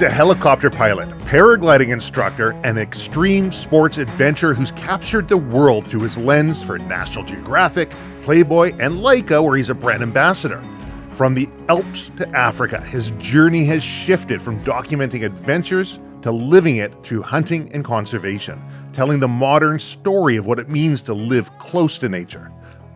a helicopter pilot, paragliding instructor, and extreme sports adventurer who's captured the world through his lens for National Geographic, Playboy, and Leica, where he's a brand ambassador. From the Alps to Africa, his journey has shifted from documenting adventures to living it through hunting and conservation, telling the modern story of what it means to live close to nature.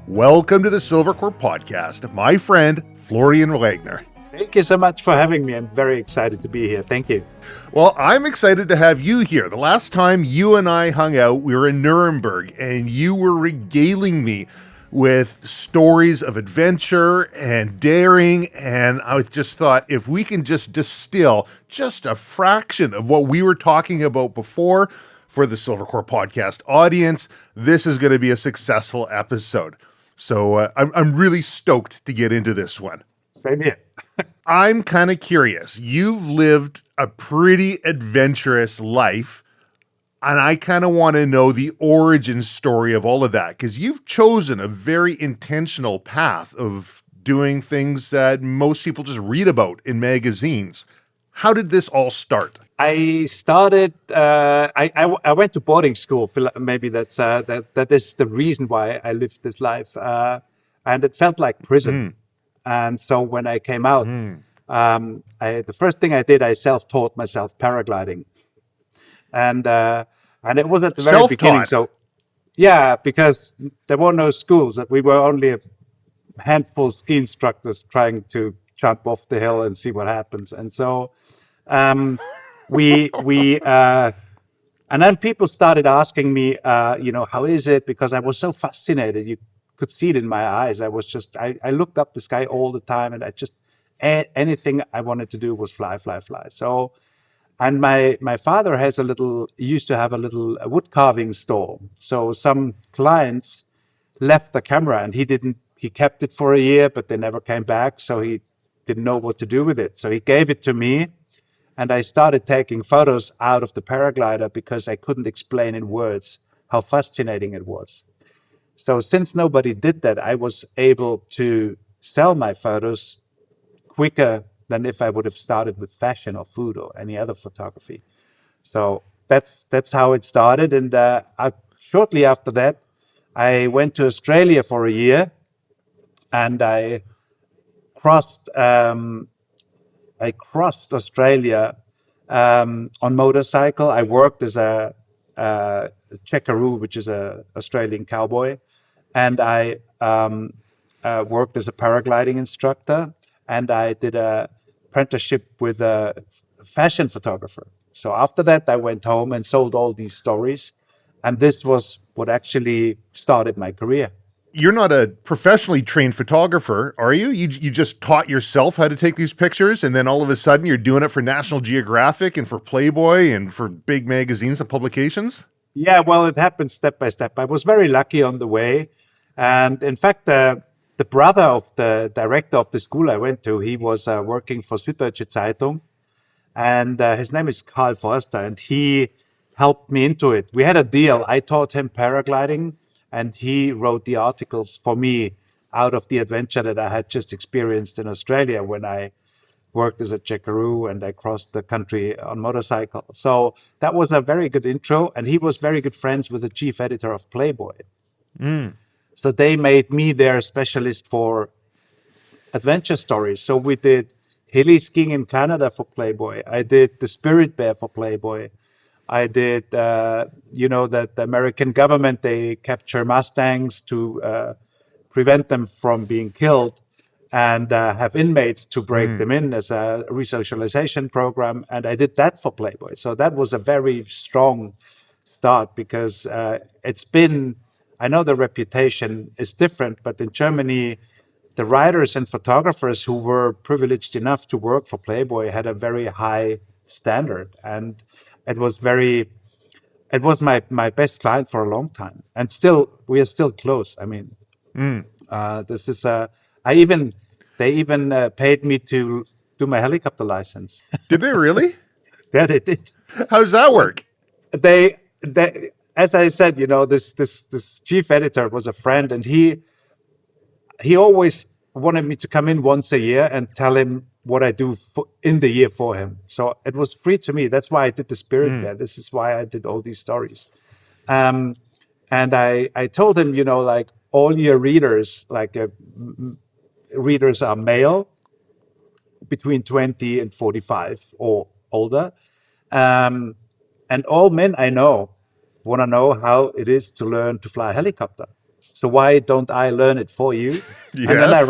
Welcome to the Silvercore podcast, my friend, Florian Wagner. Thank you so much for having me. I'm very excited to be here. Thank you. Well, I'm excited to have you here. The last time you and I hung out, we were in Nuremberg, and you were regaling me with stories of adventure and daring, and I just thought, if we can just distill just a fraction of what we were talking about before for the Silvercore podcast audience, this is going to be a successful episode. So I'm really stoked to get into this one. Same here. I'm kind of curious. You've lived a pretty adventurous life, and I kind of want to know the origin story of all of that, because you've chosen a very intentional path of doing things that most people just read about in magazines. How did this all start? I started. I went to boarding school. Maybe that is the reason why I lived this life, and it felt like prison. And so when I came out, the first thing I did, I self-taught myself paragliding, and it was at the very beginning. So, yeah, because there were no schools. That we were only a handful of ski instructors trying to jump off the hill and see what happens. And so, and then people started asking me, how is it? Because I was so fascinated. You could see it in my eyes. I looked up the sky all the time, and anything I wanted to do was fly. So, and my father used to have a little wood carving store. So some clients left the camera, and he kept it for a year, but they never came back. So he didn't know what to do with it. So he gave it to me, and I started taking photos out of the paraglider because I couldn't explain in words how fascinating it was. So since nobody did that, I was able to sell my photos quicker than if I would have started with fashion or food or any other photography. So that's how it started. And shortly after that, I went to Australia for a year, and I crossed Australia on motorcycle. I worked as a checkaroo, which is a Australian cowboy, and I worked as a paragliding instructor, and I did a apprenticeship with a fashion photographer. So after that, I went home and sold all these stories, and this was what actually started my career. You're not a professionally trained photographer, are you? You just taught yourself how to take these pictures, and then all of a sudden you're doing it for National Geographic and for Playboy and for big magazines and publications? Yeah, well, it happened step by step. I was very lucky on the way. And in fact, the brother of the director of the school I went to, he was working for Süddeutsche Zeitung. And his name is Karl Forster, and he helped me into it. We had a deal. I taught him paragliding, and he wrote the articles for me out of the adventure that I had just experienced in Australia when I worked as a checkaroo and I crossed the country on motorcycle. So that was a very good intro. And he was very good friends with the chief editor of Playboy. So they made me their specialist for adventure stories. So we did heli skiing in Canada for Playboy. I did the Spirit Bear for Playboy. I did, that the American government, they capture Mustangs to prevent them from being killed, and have inmates to break them in as a resocialization program. And I did that for Playboy. So that was a very strong start, because I know the reputation is different, but in Germany, the writers and photographers who were privileged enough to work for Playboy had a very high standard. And it was my best client for a long time. And we are still close. I mean, this is they even paid me to do my helicopter license. Did they really? Yeah, they did. How does that work? They as I said, this chief editor was a friend, and he always wanted me to come in once a year and tell him what I do in the year for him. So it was free to me. That's why I did the spirit bear. This is why I did all these stories. Um, and I told him, like all your readers, like readers are male between 20 and 45 or older. Um, and all men I know want to know how it is to learn to fly a helicopter. So why don't I learn it for you? And then I Yes.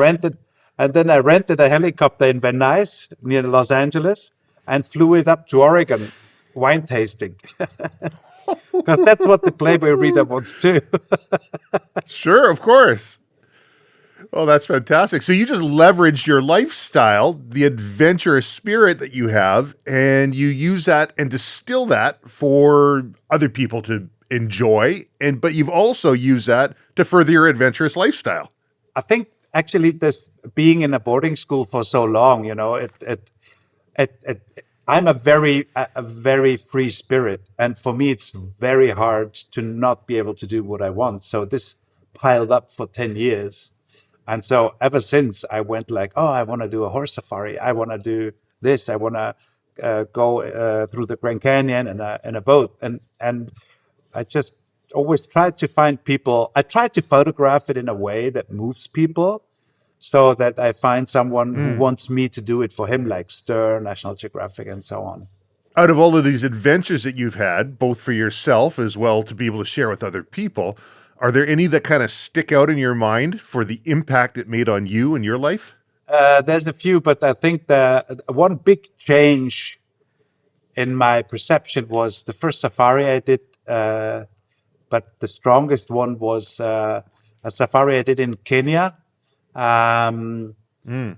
rented, a helicopter in Van Nuys near Los Angeles and flew it up to Oregon, wine tasting, because that's what the Playboy reader wants too. Sure, of course. Oh, that's fantastic. So you just leverage your lifestyle, the adventurous spirit that you have, and you use that and distill that for other people to enjoy. But you've also used that to further your adventurous lifestyle. I think actually this being in a boarding school for so long, I'm a very free spirit, and for me, it's very hard to not be able to do what I want. So this piled up for 10 years, and so ever since I went like, oh, I want to do a horse safari. I want to do this. I want to go through the Grand Canyon in a boat, and I just always try to find people. I try to photograph it in a way that moves people, so that I find someone who wants me to do it for him, like Stern, National Geographic, and so on. Out of all of these adventures that you've had, both for yourself as well to be able to share with other people, are there any that kind of stick out in your mind for the impact it made on you and your life? There's a few, but I think the one big change in my perception was the first safari I did. But the strongest one was a safari I did in Kenya, um,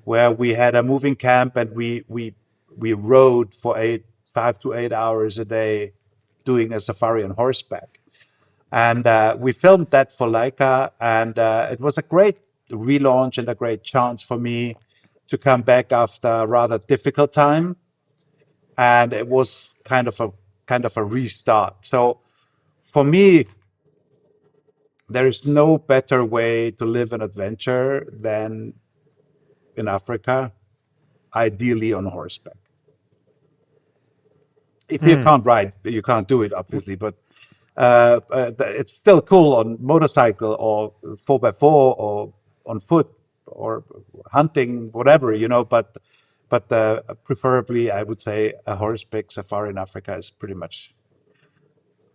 where we had a moving camp and we rode for 5 to 8 hours a day, doing a safari on horseback. And we filmed that for Leica, and it was a great relaunch and a great chance for me to come back after a rather difficult time. And it was kind of a restart. So for me, there is no better way to live an adventure than in Africa, ideally on horseback. If you can't ride, you can't do it, obviously, but it's still cool on motorcycle or 4x4 or on foot or hunting, whatever, but preferably, I would say a horseback safari in Africa is pretty much.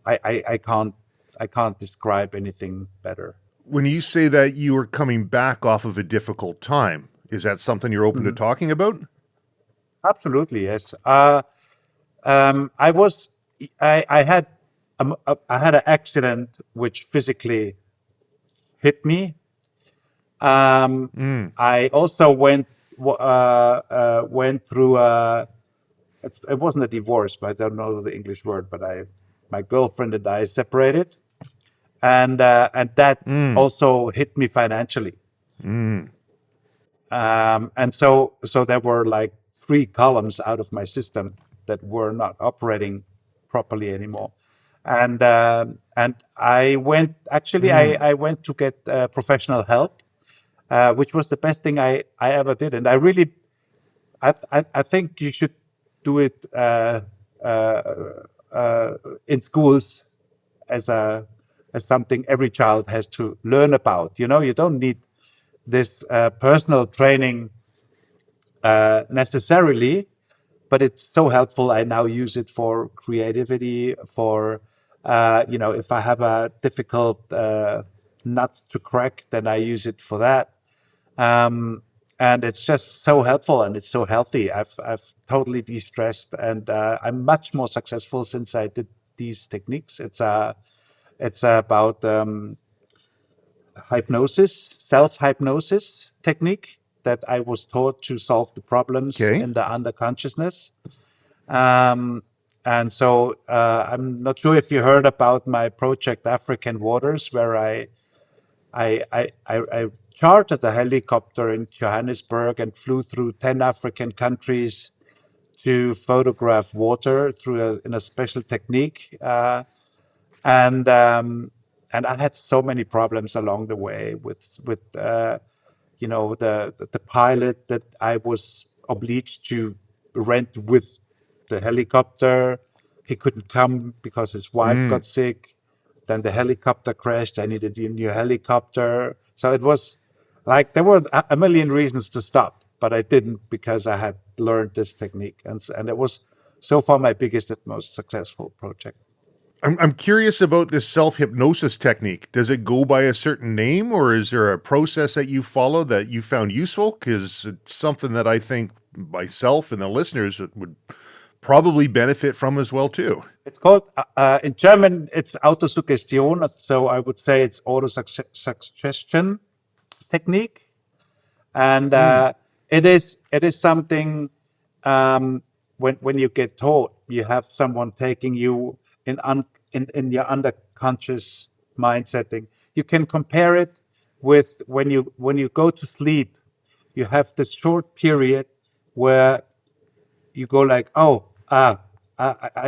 I can't describe anything better. When you say that you were coming back off of a difficult time, is that something you're open to Mhm. talking about? Absolutely, yes. I was, I had an accident which physically hit me. I also went through it wasn't a divorce, but I don't know the English word, but my girlfriend and I separated, and that also hit me financially. And so there were like three columns out of my system that were not operating properly anymore. And I went, actually, I went to get professional help, which was the best thing I ever did. And I really, I think you should do it uh, in schools as something every child has to learn about. You don't need this personal training necessarily, but it's so helpful. I now use it for creativity, for if I have a difficult nut to crack, then I use it for that. Um, and it's just so helpful and it's so healthy. I've totally de-stressed, and I'm much more successful since I did these techniques. It's about hypnosis, self-hypnosis technique that I was taught to solve the problems Okay. in the underconsciousness. Um, and so I'm not sure if you heard about my project African Waters, where I chartered a helicopter in Johannesburg and flew through 10 African countries to photograph water in a special technique. And and I had so many problems along the way with the pilot that I was obliged to rent with the helicopter. He couldn't come because his wife got sick. Then the helicopter crashed. I needed a new helicopter. So it was like there were a million reasons to stop, but I didn't because I had learned this technique. And it was so far my biggest and most successful project. I'm curious about this self-hypnosis technique. Does it go by a certain name, or is there a process that you follow that you found useful? Because it's something that I think myself and the listeners would probably benefit from as well too. It's called, in German, it's Autosuggestion. So I would say it's auto-suggestion technique. And it is something, when you get taught, you have someone taking you in your underconscious mind setting. You can compare it with when you go to sleep. You have this short period where you go like, I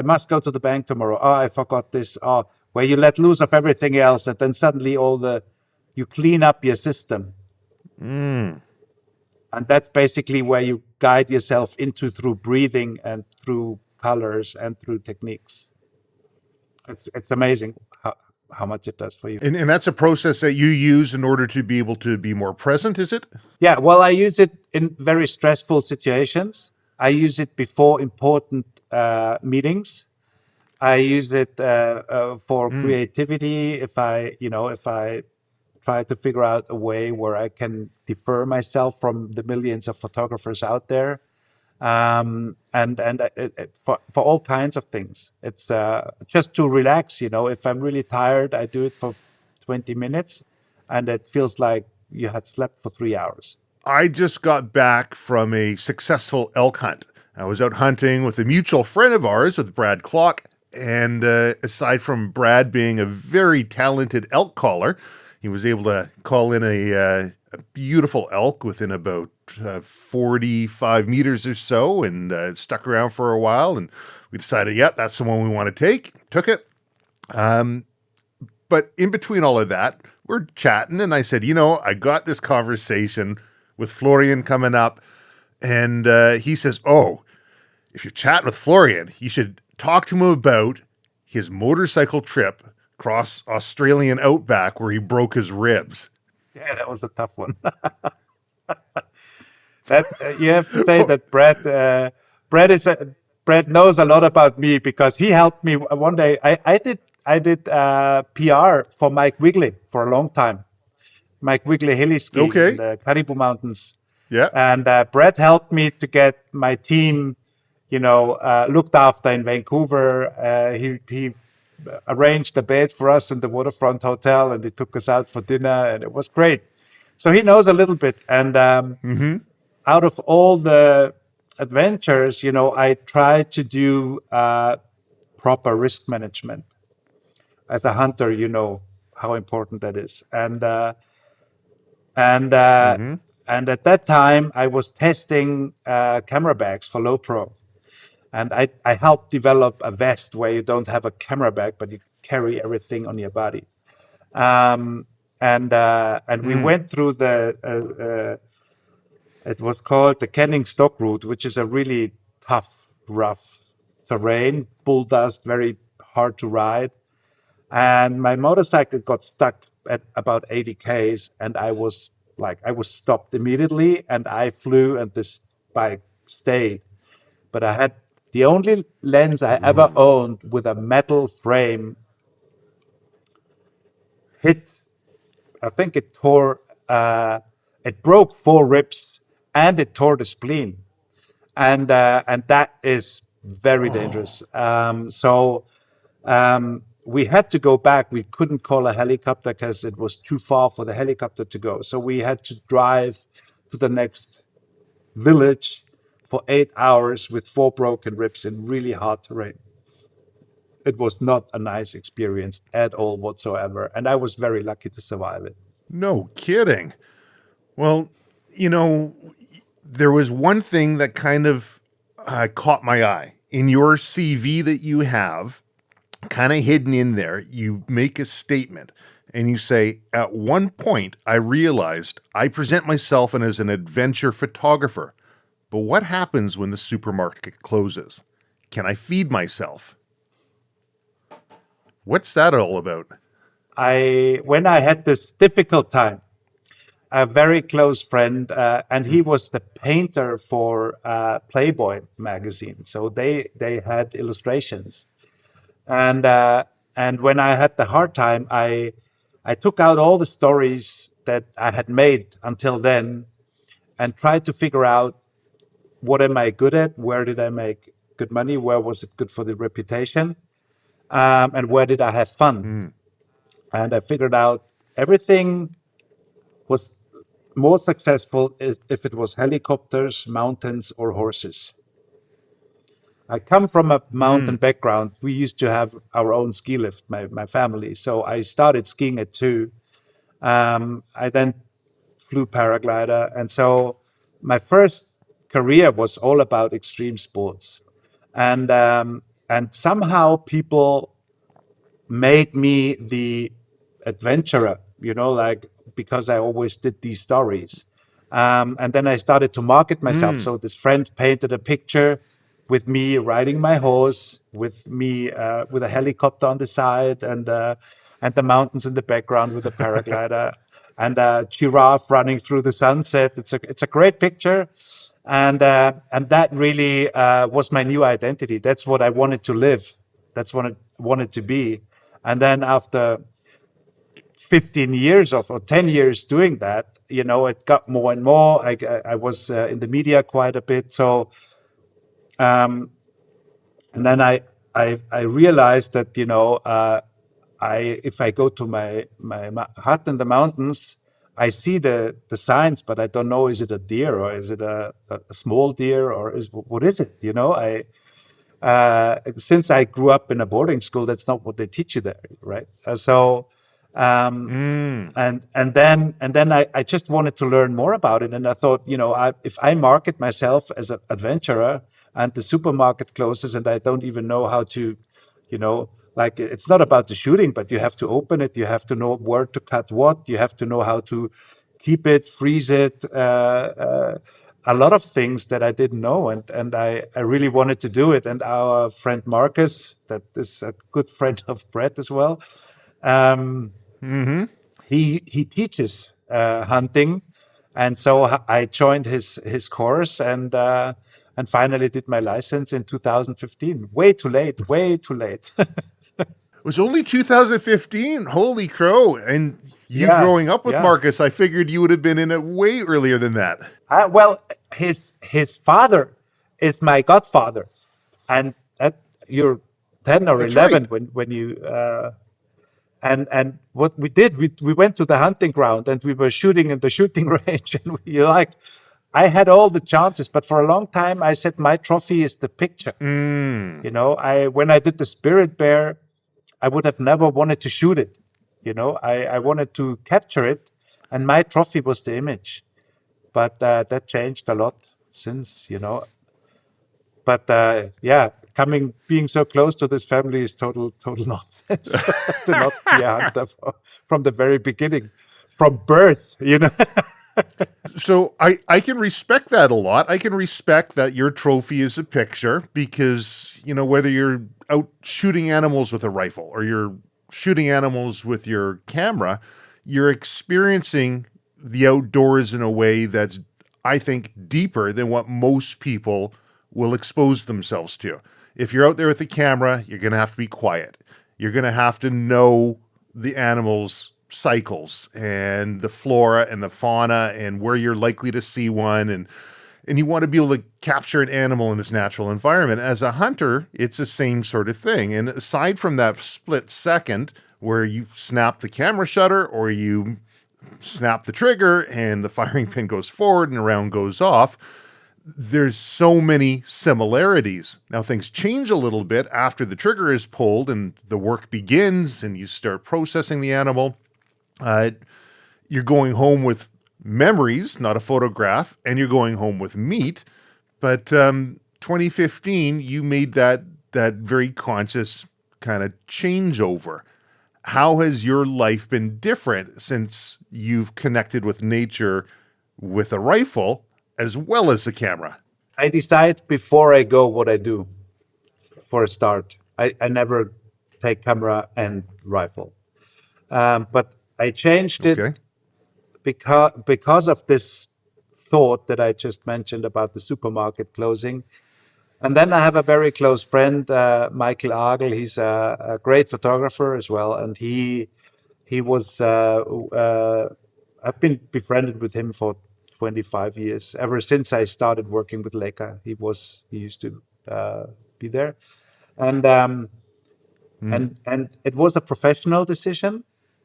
must go to the bank tomorrow. Oh, I forgot this. Oh, where you let loose of everything else, and then suddenly you clean up your system. And that's basically where you guide yourself into through breathing and through colors and through techniques. It's amazing how much it does for you. And that's a process that you use in order to be able to be more present, is it? Yeah, well, I use it in very stressful situations. I use it before important meetings. I use it for creativity. If I try to figure out a way where I can defer myself from the millions of photographers out there, and for all kinds of things. It's just to relax. If I'm really tired, I do it for 20 minutes, and it feels like you had slept for 3 hours. I just got back from a successful elk hunt. I was out hunting with a mutual friend of ours, with Brad Clock, and aside from Brad being a very talented elk caller, he was able to call in a beautiful elk within about 45 meters or so, and stuck around for a while, and we decided, that's the one we want to take. Took it. But in between all of that, we're chatting, and I said, I got this conversation with Florian coming up, and he says, if you're chatting with Florian, you should talk to him about his motorcycle trip across Australian outback where he broke his ribs. Yeah, that was a tough one. That you have to say that Brad knows a lot about me because he helped me one day. I did PR for Mike Wigley for a long time. Mike Wigley heli ski in the Caribou Mountains. Yeah. And Brad helped me to get my team, looked after in Vancouver. He arranged a bed for us in the waterfront hotel, and he took us out for dinner, and it was great. So he knows a little bit. And out of all the adventures, I try to do proper risk management. As a hunter, you know how important that is. And at that time, I was testing camera bags for low pro. And I helped develop a vest where you don't have a camera bag, but you carry everything on your body. And we went through it was called the Canning Stock Route, which is a really tough, rough terrain, bull dust, very hard to ride. And my motorcycle got stuck at about 80 Ks, and I was stopped immediately, and I flew, and this bike stayed. But I had the only lens I ever owned with a metal frame hit. I think it broke 4 ribs, and it tore the spleen, and that is very dangerous. So we had to go back. We couldn't call a helicopter because it was too far for the helicopter to go. So we had to drive to the next village for 8 hours with 4 broken ribs in really hard terrain. It was not a nice experience at all whatsoever. And I was very lucky to survive it. No kidding. Well, there was one thing that kind of caught my eye. In your CV that you have, kind of hidden in there, you make a statement and you say, at one point, I realized I present myself as an adventure photographer. But what happens when the supermarket closes? Can I feed myself? What's that all about? When I had this difficult time, a very close friend, and he was the painter for Playboy magazine. So they had illustrations, and when I had the hard time, I took out all the stories that I had made until then, and tried to figure out what am I good at, where did I make good money, where was it good for the reputation, and where did I have fun. And I figured out everything was more successful if it was helicopters, mountains, or horses. I come from a mountain background. We used to have our own ski lift, my family. So I started skiing at 2. I then flew paraglider. And so my first career was all about extreme sports. And somehow people made me the adventurer, like because I always did these stories. And then I started to market myself. So this friend painted a picture with me riding my horse, with me with a helicopter on the side, and the mountains in the background with a paraglider, and a giraffe running through the sunset. It's a great picture, and that really was my new identity. That's what I wanted to live. That's what I wanted to be. And then after 15 years or 10 years doing that, it got more and more. I was in the media quite a bit. So, and then I realized that, if I go to my hut in the mountains, I see the signs, but I don't know, is it a deer or is it a small deer or what is it? Since I grew up in a boarding school, that's not what they teach you there, right? And then I just wanted to learn more about it, and I thought, if I market myself as an adventurer, and the supermarket closes, and I don't even know how to, like it's not about the shooting, but you have to open it, you have to know where to cut what, you have to know how to keep it, freeze it. A lot of things that I didn't know, and I really wanted to do it. And our friend Marcus, that is a good friend of Brett as well, he teaches hunting, and so I joined his course, and finally did my license in 2015. Way too late, way too late. It was only 2015. Holy crow. And you Yeah, growing up with yeah. Marcus, I figured you would have been in it way earlier than that. Well, his father is my godfather, and you're 10 or That's 11 right. when you and what we did, we went to the hunting ground and we were shooting in the shooting range, and I had all the chances, but for a long time I said my trophy is the picture. When I did the spirit bear, I would have never wanted to shoot it. I wanted to capture it, and my trophy was the image. But that changed a lot since. But yeah, being so close to this family is total nonsense. To not be a hunter from the very beginning, from birth. So I can respect that a lot. I can respect that your trophy is a picture because, whether you're out shooting animals with a rifle or you're shooting animals with your camera, you're experiencing the outdoors in a way that's, I think, deeper than what most people will expose themselves to. If you're out there with a camera, you're going to have to be quiet. You're going to have to know the animals' cycles and the flora and the fauna and where you're likely to see one, and you want to be able to capture an animal in its natural environment. As a hunter, it's the same sort of thing. And aside from that split second where you snap the camera shutter or you snap the trigger and the firing pin goes forward and the round goes off, there's so many similarities. Now, things change a little bit after the trigger is pulled and the work begins and you start processing the animal. You're going home with memories, not a photograph, and you're going home with meat. But 2015, you made that very conscious kind of changeover. How has your life been different since you've connected with nature with a rifle as well as the camera? I decide before I go what I do for a start. I never take camera and rifle. But I changed it Okay. because of this thought that I just mentioned about the supermarket closing. And then I have a very close friend, Michael Agel. He's a great photographer as well, and he was. I've been befriended with him for 25 years. Ever since I started working with Leica, he used to be there, and and it was a professional decision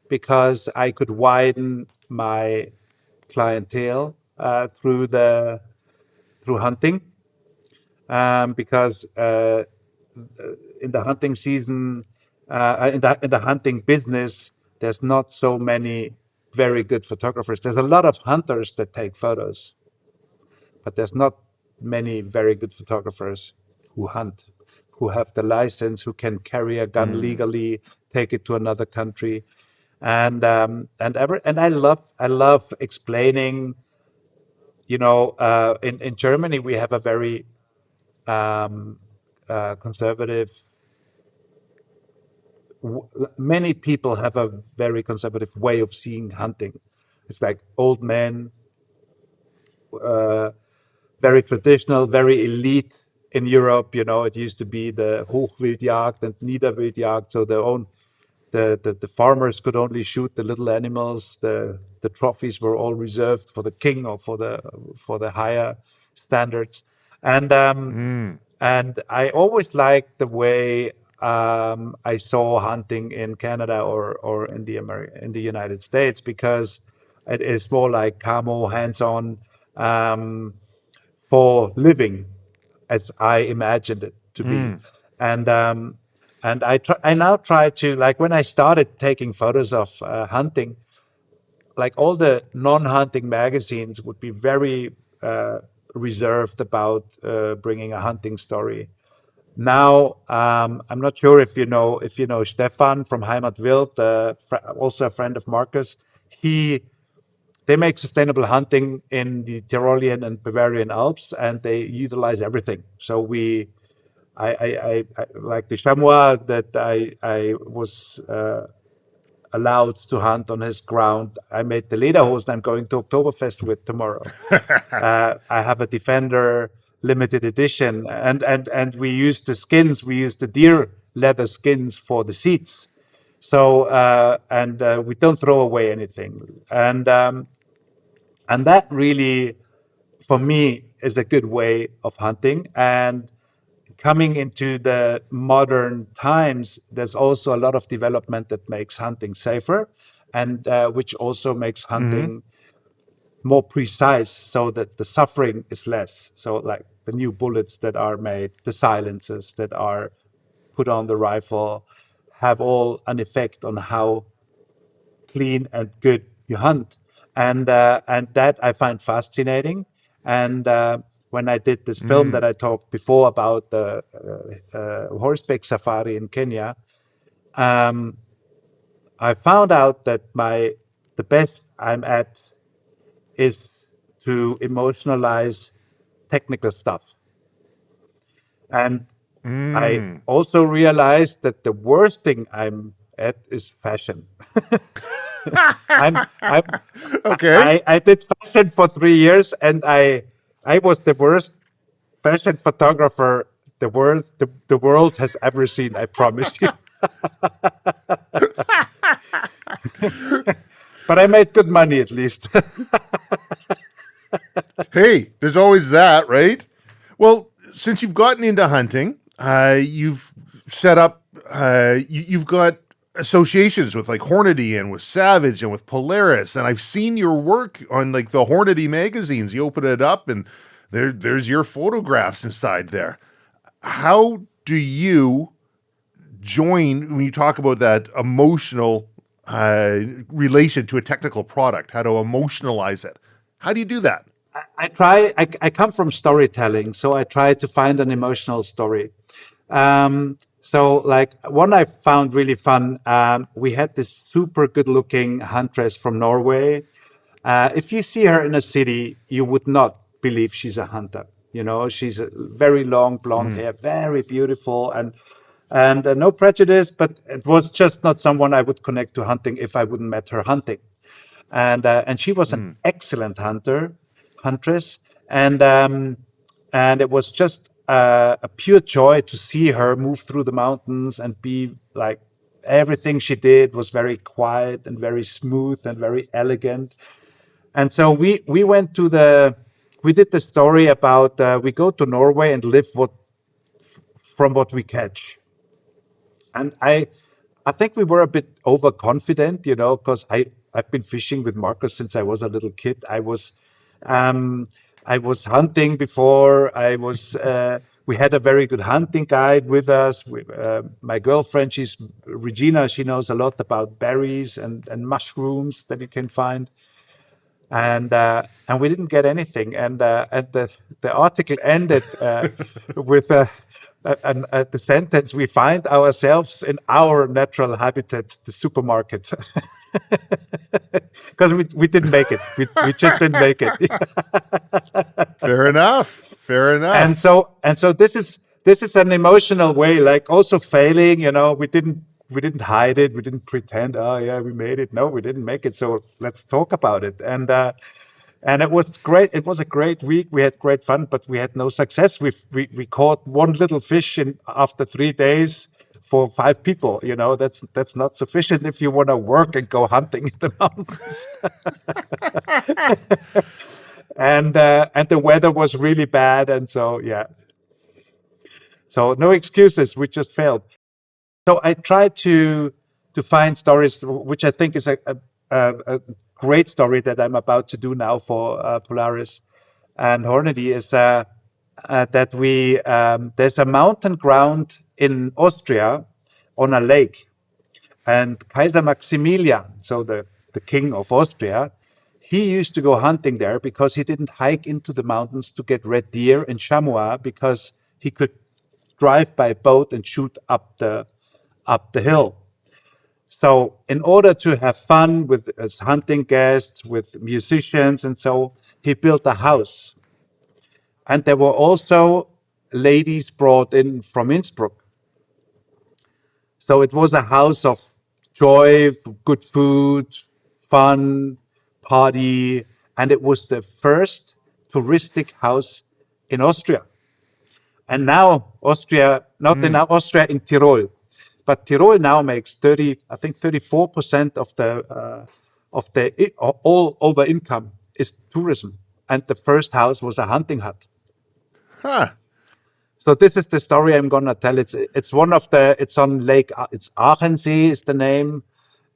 because I could widen my clientele through hunting, because in the hunting season, in the hunting business, there's not so many very good photographers. There's a lot of hunters that take photos, but there's not many very good photographers who hunt, who have the license, who can carry a gun legally, take it to another country, and I love explaining. In Germany we have a very conservative. Many people have a very conservative way of seeing hunting. It's like old men, uh, very traditional, very elite in Europe. It used to be the Hochwildjagd and Niederwildjagd, so the farmers could only shoot the little animals. The trophies were all reserved for the king or for the higher standards. And and I always liked the way I saw hunting in Canada or in the United States, because it is more like camo, hands-on, um, for living, as I imagined it to be. And I now try to, like, when I started taking photos of hunting, like all the non-hunting magazines would be very reserved about bringing a hunting story. Now, I'm not sure if you know Stefan from Heimat Wild, also a friend of Marcus. They make sustainable hunting in the Tyrolean and Bavarian Alps, and they utilize everything. So I like the chamois that I was allowed to hunt on his ground. I made the lederhosen I'm going to Oktoberfest with tomorrow. I have a Defender limited edition, and we use the skins. We use the deer leather skins for the seats. So and we don't throw away anything, and that really, for me, is a good way of hunting. And coming into the modern times, there's also a lot of development that makes hunting safer, and which also makes hunting more precise, so that the suffering is less. So, like the new bullets that are made, the silencers that are put on the rifle, have all an effect on how clean and good you hunt, and that I find fascinating. And when I did this film that I talked before about the horseback safari in Kenya, um, I found out that the best I'm at is to emotionalize technical stuff. And I also realized that the worst thing I'm at is fashion. I'm Okay. I did fashion for 3 years, and I was the worst fashion photographer the world has ever seen. I promise you. But I made good money at least. Hey, there's always that, right? Well, since you've gotten into hunting, you've set up, you've got associations with like Hornady and with Savage and with Polaris, and I've seen your work on like the Hornady magazines. You open it up, and there's your photographs inside there. How do you join when you talk about that emotional relation to a technical product? How to emotionalize it? How do you do that? I come from storytelling, so I try to find an emotional story. So, like, one I found really fun. We had this super good-looking huntress from Norway. If you see her in a city, you would not believe she's a hunter. She's a very long blonde hair, very beautiful, and no prejudice, but it was just not someone I would connect to hunting if I wouldn't met her hunting. And she was an excellent huntress, and it was just a pure joy to see her move through the mountains and be like everything she did was very quiet and very smooth and very elegant. And so we did the story about we go to Norway and live from what we catch. And I think we were a bit overconfident, because I've been fishing with Marcus since I was a little kid. Um, I was hunting before. We had a very good hunting guide with us. My girlfriend, she's Regina. She knows a lot about berries and mushrooms that you can find. And we didn't get anything. And the article ended with the sentence: "We find ourselves in our natural habitat, the supermarket," because we didn't make it. We just didn't make it. Fair enough. Fair enough. And so this is an emotional way, like also failing. We didn't hide it. We didn't pretend. Oh yeah, we made it. No, we didn't make it. So let's talk about it. And it was great. It was a great week. We had great fun, but we had no success. We caught one little fish after 3 days for 5 people. That's not sufficient if you want to work and go hunting in the mountains. And the weather was really bad, and so yeah. So no excuses. We just failed. So I try to find stories, which I think is a great story that I'm about to do now for Polaris and Hornady, is that there's a mountain ground in Austria on a lake, and Kaiser Maximilian, so the king of Austria, he used to go hunting there because he didn't hike into the mountains to get red deer and chamois, because he could drive by boat and shoot up the hill. So in order to have fun with his hunting guests, with musicians, and so he built a house. And there were also ladies brought in from Innsbruck. So it was a house of joy, good food, fun, party, and it was the first touristic house in Austria. And now Austria, not in Austria, in Tyrol, but Tyrol now makes 34% of the all over income is tourism, and the first house was a hunting hut. Huh. So this is the story I'm gonna tell. It's on Lake. It's Aachensee is the name.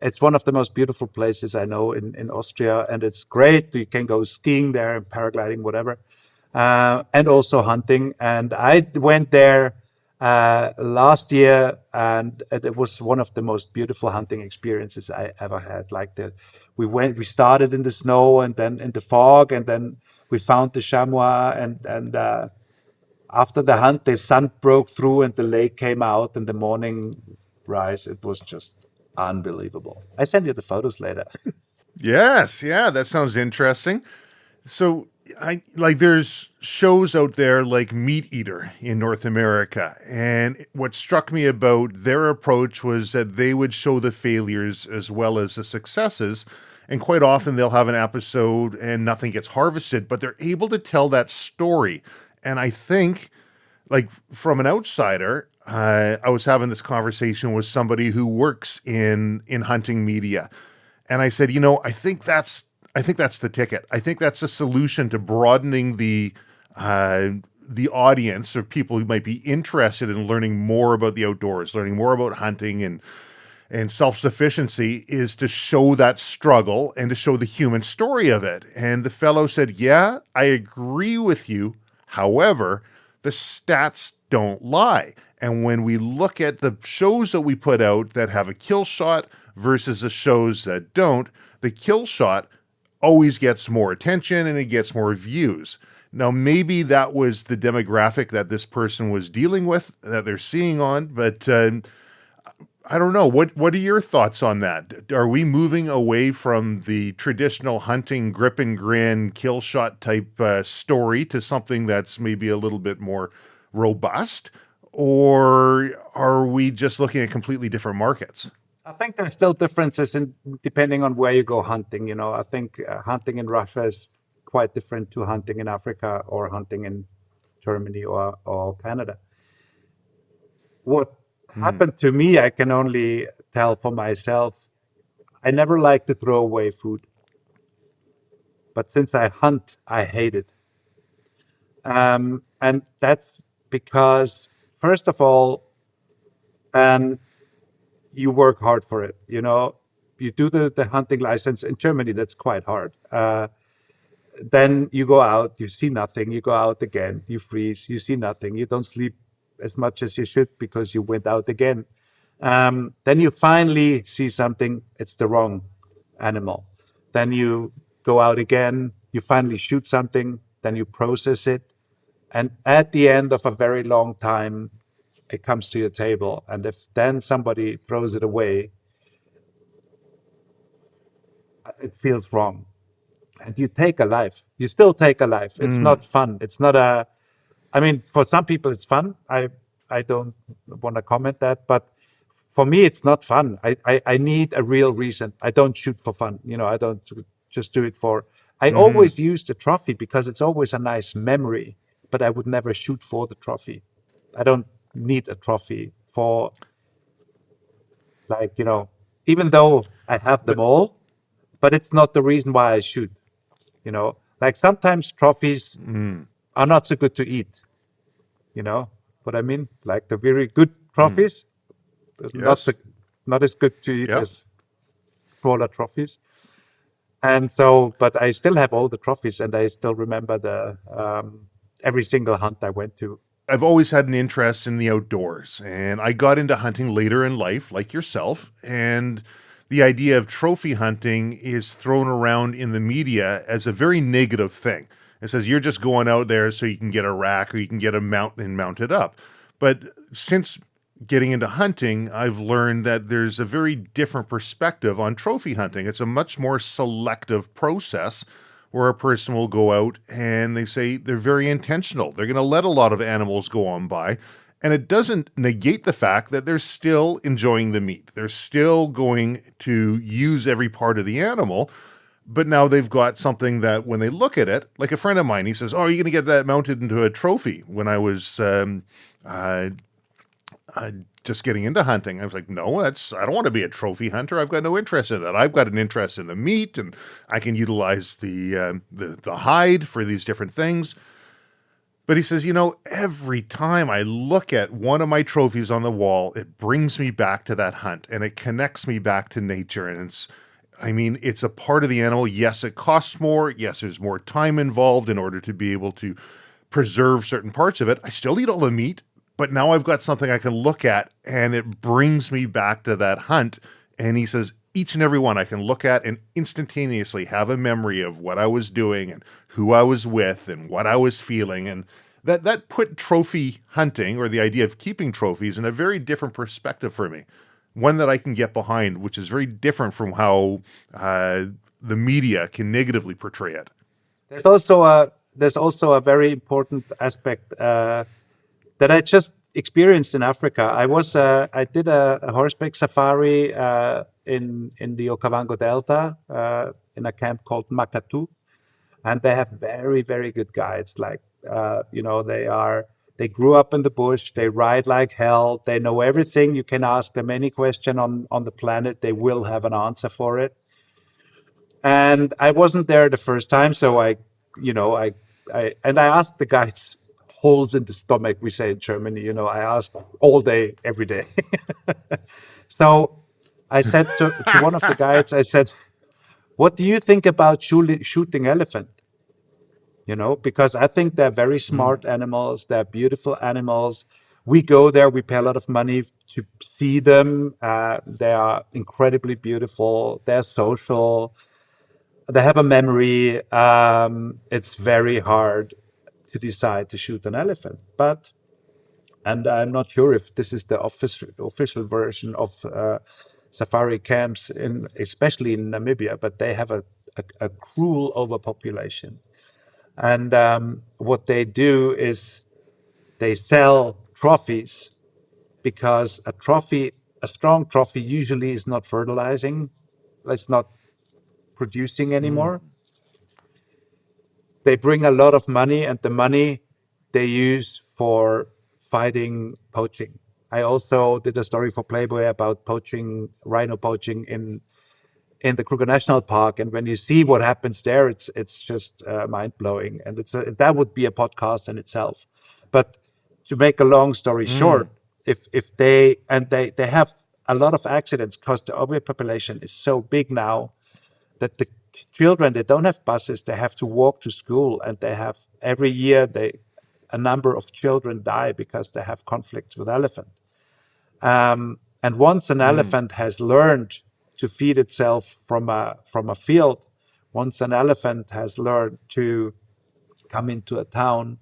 It's one of the most beautiful places I know in Austria, and it's great. You can go skiing there, paragliding, whatever. And also hunting. And I went there last year, and it was one of the most beautiful hunting experiences I ever had. We started in the snow and then in the fog, and then we found the chamois, and after the hunt, the sun broke through and the lake came out in the morning rise. It was just unbelievable. I send you the photos later. Yes, yeah, that sounds interesting. So, there's shows out there like Meat Eater in North America, and what struck me about their approach was that they would show the failures as well as the successes, and quite often they'll have an episode and nothing gets harvested, but they're able to tell that story. And I think, from an outsider, I was having this conversation with somebody who works in hunting media, and I said, I think that's the ticket. I think that's a solution to broadening the audience of people who might be interested in learning more about the outdoors, learning more about hunting and self-sufficiency, is to show that struggle and to show the human story of it. And the fellow said, yeah, I agree with you. However, the stats don't lie. And when we look at the shows that we put out that have a kill shot versus the shows that don't, the kill shot always gets more attention and it gets more views. Now, maybe that was the demographic that this person was dealing with, that they're seeing on, but I don't know. What are your thoughts on that? Are we moving away from the traditional hunting grip and grin kill shot type story to something that's maybe a little bit more robust, or are we just looking at completely different markets? I think there's still differences in depending on where you go hunting. I think hunting in Russia is quite different to hunting in Africa or hunting in Germany or Canada. What Mm. happened to me, I can only tell for myself. I never like to throw away food, but since I hunt, I hate it. And that's because, first of all, um, you work hard for it. You do the hunting license in Germany, that's quite hard. Then you go out, you see nothing, you go out again, you freeze, you see nothing, you don't sleep as much as you should because you went out again. Then you finally see something, it's the wrong animal. Then you go out again, you finally shoot something, then you process it. And at the end of a very long time, it comes to your table. And if then somebody throws it away, it feels wrong. And you take a life. You still take a life. It's Mm. not fun. It's not a, I mean, for some people it's fun. I don't want to comment that, but for me it's not fun. I need a real reason. I don't shoot for fun. I don't just do it for. I Hmm. always use the trophy because it's always a nice memory, but I would never shoot for the trophy. I don't need a trophy for, like, even though I have them But all, but it's not the reason why I shoot. Like sometimes trophies mm, are not so good to eat. You know what I mean? Like the very good mm, trophies, not so, yes, not as good to eat yeah. as smaller trophies. And so, but I still have all the trophies, and I still remember the every single hunt I went to. I've always had an interest in the outdoors, and I got into hunting later in life, like yourself. And the idea of trophy hunting is thrown around in the media as a very negative thing. It says you're just going out there so you can get a rack or you can get a mount and mount it up. But since getting into hunting, I've learned that there's a very different perspective on trophy hunting. It's a much more selective process where a person will go out and they say they're very intentional. They're going to let a lot of animals go on by. And it doesn't negate the fact that they're still enjoying the meat. They're still going to use every part of the animal. But now they've got something that when they look at it, like a friend of mine, he says, "Oh, are you going to get that mounted into a trophy?" When I was uh, just getting into hunting, I was like, "No, I don't want to be a trophy hunter. I've got no interest in that. I've got an interest in the meat, and I can utilize the hide for these different things." But he says, every time I look at one of my trophies on the wall, it brings me back to that hunt and it connects me back to nature. And it's a part of the animal. Yes, it costs more. Yes, there's more time involved in order to be able to preserve certain parts of it. I still eat all the meat, but now I've got something I can look at and it brings me back to that hunt. And he says, each and every one I can look at and instantaneously have a memory of what I was doing and who I was with and what I was feeling. And that put trophy hunting or the idea of keeping trophies in a very different perspective for me. One that I can get behind, which is very different from how the media can negatively portray it. There's also a very important aspect that I just experienced in Africa. I did a horseback safari in the Okavango Delta in a camp called Makatu, and they have very, very good guides. Like, they grew up in the bush, they ride like hell, they know everything. You can ask them any question on the planet, they will have an answer for it. And I wasn't there the first time, so you know, I asked the guides holes in the stomach, we say in Germany. I asked all day, every day. So I said to one of the guides, I said, "What do you think about shooting elephant?" Because I think they're very Mm. smart animals. They're beautiful animals. We go there, we pay a lot of money to see them. They are incredibly beautiful. They're social. They have a memory. It's very hard to decide to shoot an elephant. But And I'm not sure if this is the official version of safari camps, especially in Namibia, but they have a cruel overpopulation. And what they do is they sell trophies, because a strong trophy usually is not fertilizing, it's not producing anymore. They bring a lot of money, and the money they use for fighting poaching. I also did a story for Playboy about poaching, rhino poaching in the Kruger National Park, and when you see what happens there, it's just mind blowing, and that would be a podcast in itself. But to make a long story short, if they have a lot of accidents because the overpopulation is so big now that the children, they don't have buses, they have to walk to school, and they have every year a number of children die because they have conflicts with elephant. And once an elephant has learned to feed itself from a field, once an elephant has learned to come into a town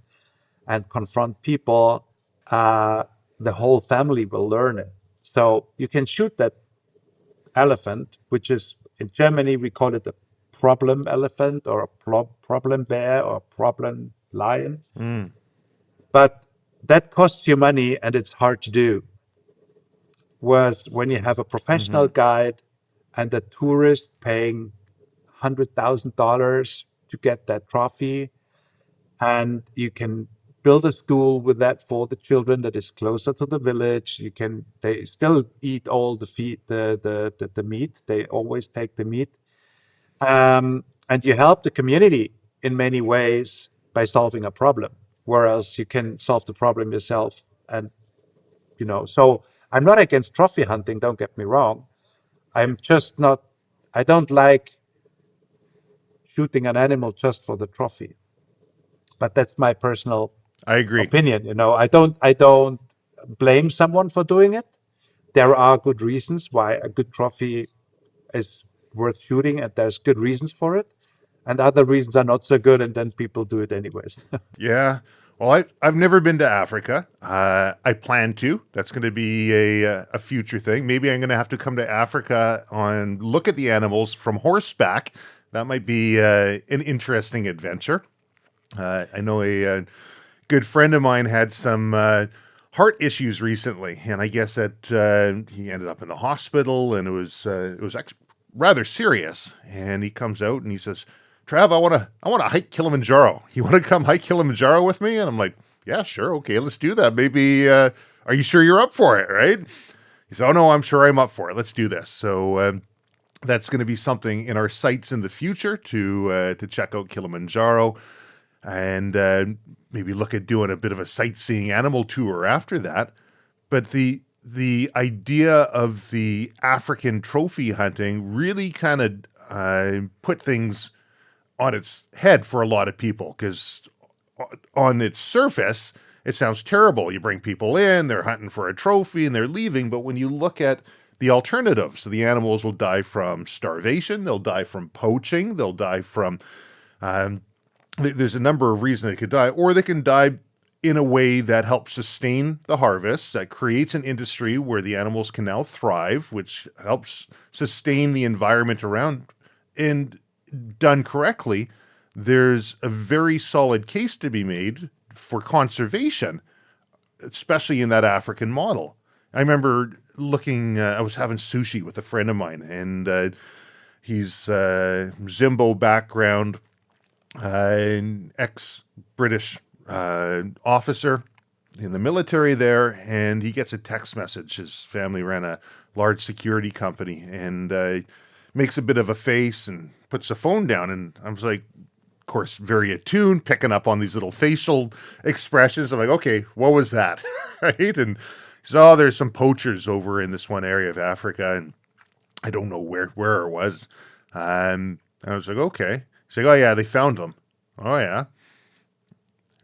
and confront people, the whole family will learn it. So you can shoot that elephant, which is in Germany we call it a problem elephant or a problem bear or problem lion. But that costs you money and it's hard to do. Whereas when you have a professional guide and a tourist paying $100,000 to get that trophy, and you can build a school with that for the children that is closer to the village. They still eat all the meat. They always take the meat. And you help the community in many ways by solving a problem, whereas you can solve the problem yourself. And, so I'm not against trophy hunting, don't get me wrong. I'm just not, I don't like shooting an animal just for the trophy. But that's my personal I agree. opinion. I don't blame someone for doing it. There are good reasons why a good trophy is worth shooting, and there's good reasons for it. And other reasons are not so good, and then people do it anyways. Yeah. Well, I've never been to Africa. I plan to. That's going to be a future thing. Maybe I'm going to have to come to Africa and look at the animals from horseback. That might be an interesting adventure. I know a good friend of mine had some heart issues recently, and I guess that he ended up in the hospital, and it was actually rather serious. And he comes out and he says, "Trav, I want to hike Kilimanjaro. You want to come hike Kilimanjaro with me?" And I'm like, "Yeah, sure, okay, let's do that. Maybe are you sure you're up for it, right?" He said, "Oh no, I'm sure I'm up for it. Let's do this." So that's going to be something in our sights in the future to check out Kilimanjaro, and maybe look at doing a bit of a sightseeing animal tour after that. But the idea of the African trophy hunting really kind of put things on its head for a lot of people, because on its surface, it sounds terrible. You bring people in, they're hunting for a trophy, and they're leaving. But when you look at the alternatives, so the animals will die from starvation, they'll die from poaching, they'll die from... there's a number of reasons they could die, or they can die in a way that helps sustain the harvest, that creates an industry where the animals can now thrive, which helps sustain the environment around. And done correctly, there's a very solid case to be made for conservation, especially in that African model. I remember looking, I was having sushi with a friend of mine, and he's Zimbo background, an ex-British officer in the military there, and he gets a text message. His family ran a large security company, and makes a bit of a face and puts the phone down. And I was like, of course, very attuned, picking up on these little facial expressions. I'm like, okay, what was that? Right? And he said, "Oh, there's some poachers over in this one area of Africa," and I don't know where it was. And I was like, okay. He's like, "Oh yeah, they found them." "Oh yeah."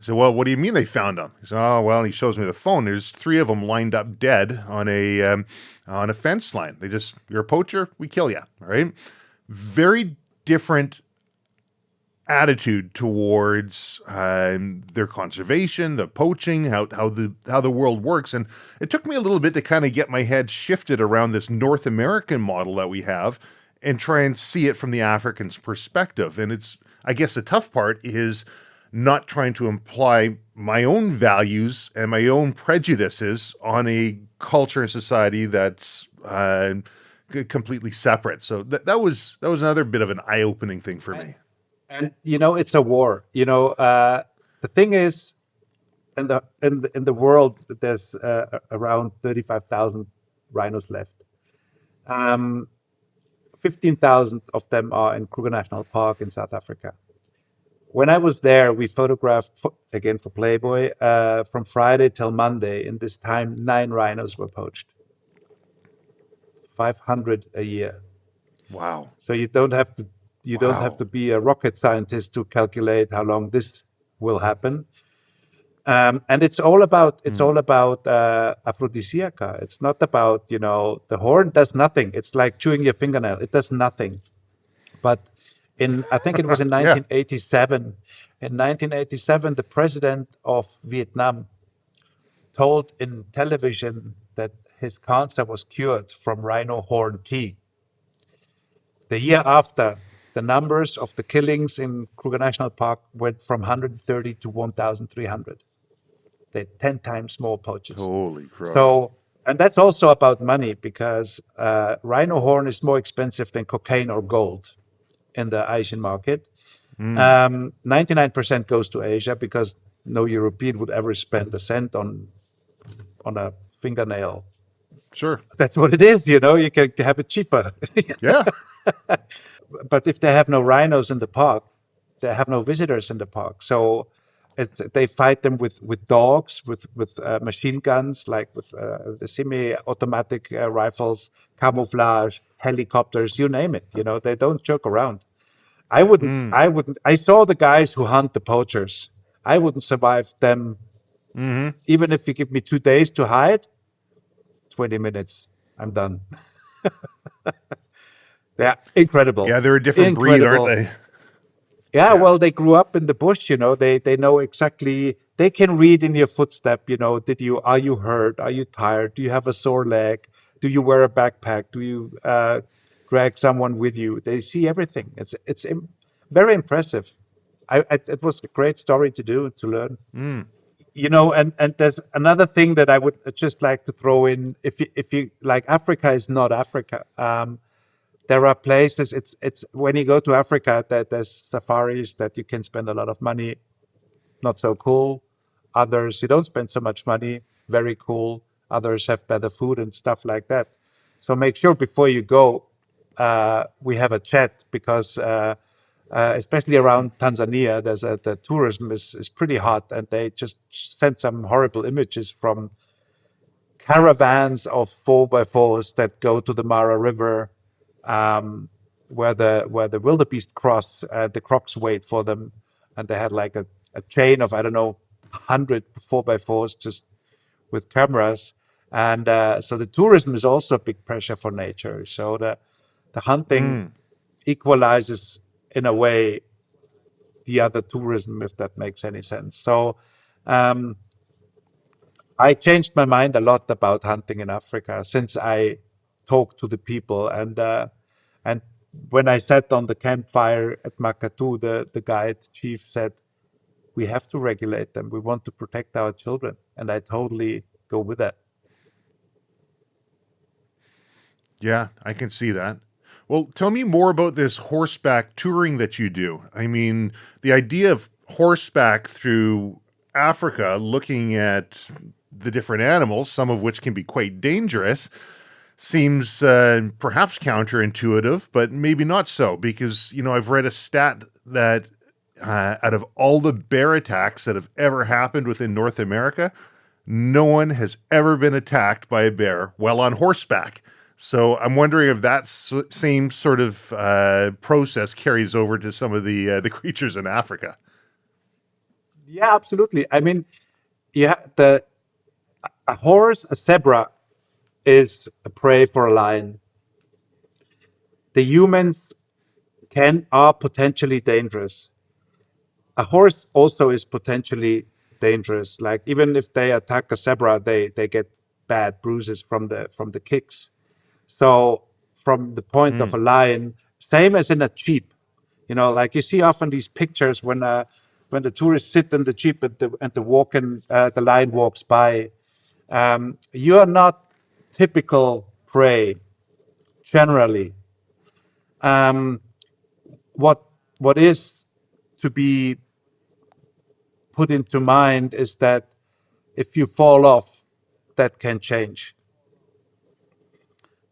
I said, "Well, what do you mean they found them?" He said, "Oh well," and he shows me the phone. There's 3 of them lined up dead on a fence line. You're a poacher, we kill you. All right. Very different attitude towards their conservation, the poaching, how the world works, and it took me a little bit to kind of get my head shifted around this North American model that we have, and try and see it from the African's perspective. And it's, I guess, the tough part is not trying to imply my own values and my own prejudices on a culture and society that's completely separate. So that was another bit of an eye opening thing for me. And it's a war. The thing is, in the world, there's around 35,000 rhinos left. 15,000 of them are in Kruger National Park in South Africa. When I was there, we photographed, again for Playboy, from Friday till Monday. In this time, 9 rhinos were poached. 500 a year. Wow. So you don't have to be a rocket scientist to calculate how long this will happen. And it's all about aphrodisiaca. It's not about, the horn does nothing. It's like chewing your fingernail. It does nothing. But I think it was in 1987. In 1987, the president of Vietnam told in television that his cancer was cured from rhino horn tea. The year after, the numbers of the killings in Kruger National Park went from 130 to 1,300. They had 10 times more poachers. Holy crap. So, and that's also about money, because rhino horn is more expensive than cocaine or gold in the Asian market. 99% goes to Asia, because no European would ever spend a cent on a fingernail. Sure. That's what it is, you can have it cheaper. Yeah. But if they have no rhinos in the park, they have no visitors in the park. So they fight them with dogs, with machine guns, like with the semi-automatic rifles, camouflage, helicopters, you name it. They don't joke around. I wouldn't. I saw the guys who hunt the poachers. I wouldn't survive them. Even if you give me 2 days to hide, 20 minutes, I'm done. They're incredible. Yeah, they're a different breed, aren't they? Yeah, well, they grew up in the bush, they know exactly, they can read in your footstep, are you hurt? Are you tired? Do you have a sore leg? Do you wear a backpack? Do you drag someone with you? They see everything. It's very impressive. It was a great story to learn. And there's another thing that I would just like to throw in. If you like, Africa is not Africa. There are places. It's when you go to Africa that there's safaris that you can spend a lot of money. Not so cool. Others you don't spend so much money. Very cool. Others have better food and stuff like that. So make sure before you go, we have a chat, because especially around Tanzania, the tourism is pretty hot, and they just sent some horrible images from caravans of 4x4s that go to the Mara River, where the wildebeest cross. The crocs wait for them, and they had like a chain of, I don't know, 100 4x4s just with cameras. And so the tourism is also a big pressure for nature. So the hunting equalizes, in a way, the other tourism, if that makes any sense. So I changed my mind a lot about hunting in Africa since I talked to the people. And when I sat on the campfire at Makatu, the guide chief said, we have to regulate them. We want to protect our children. And I totally go with that. Yeah, I can see that. Well, tell me more about this horseback touring that you do. I mean, the idea of horseback through Africa, looking at the different animals, some of which can be quite dangerous, seems perhaps counterintuitive, but maybe not so, because, I've read a stat that out of all the bear attacks that have ever happened within North America, no one has ever been attacked by a bear while on horseback. So I'm wondering if that same sort of process carries over to some of the creatures in Africa. Yeah, absolutely. I mean, a horse, a zebra, is a prey for a lion. The humans are potentially dangerous. a horse also is potentially dangerous. Like even if they attack a zebra, they get bad bruises from the kicks. So from the point of a lion, same as in a jeep, like you see often these pictures when the tourists sit in the jeep and the lion walks by. You are not typical prey generally. Um, what what is to be put into mind is that if you fall off, that can change.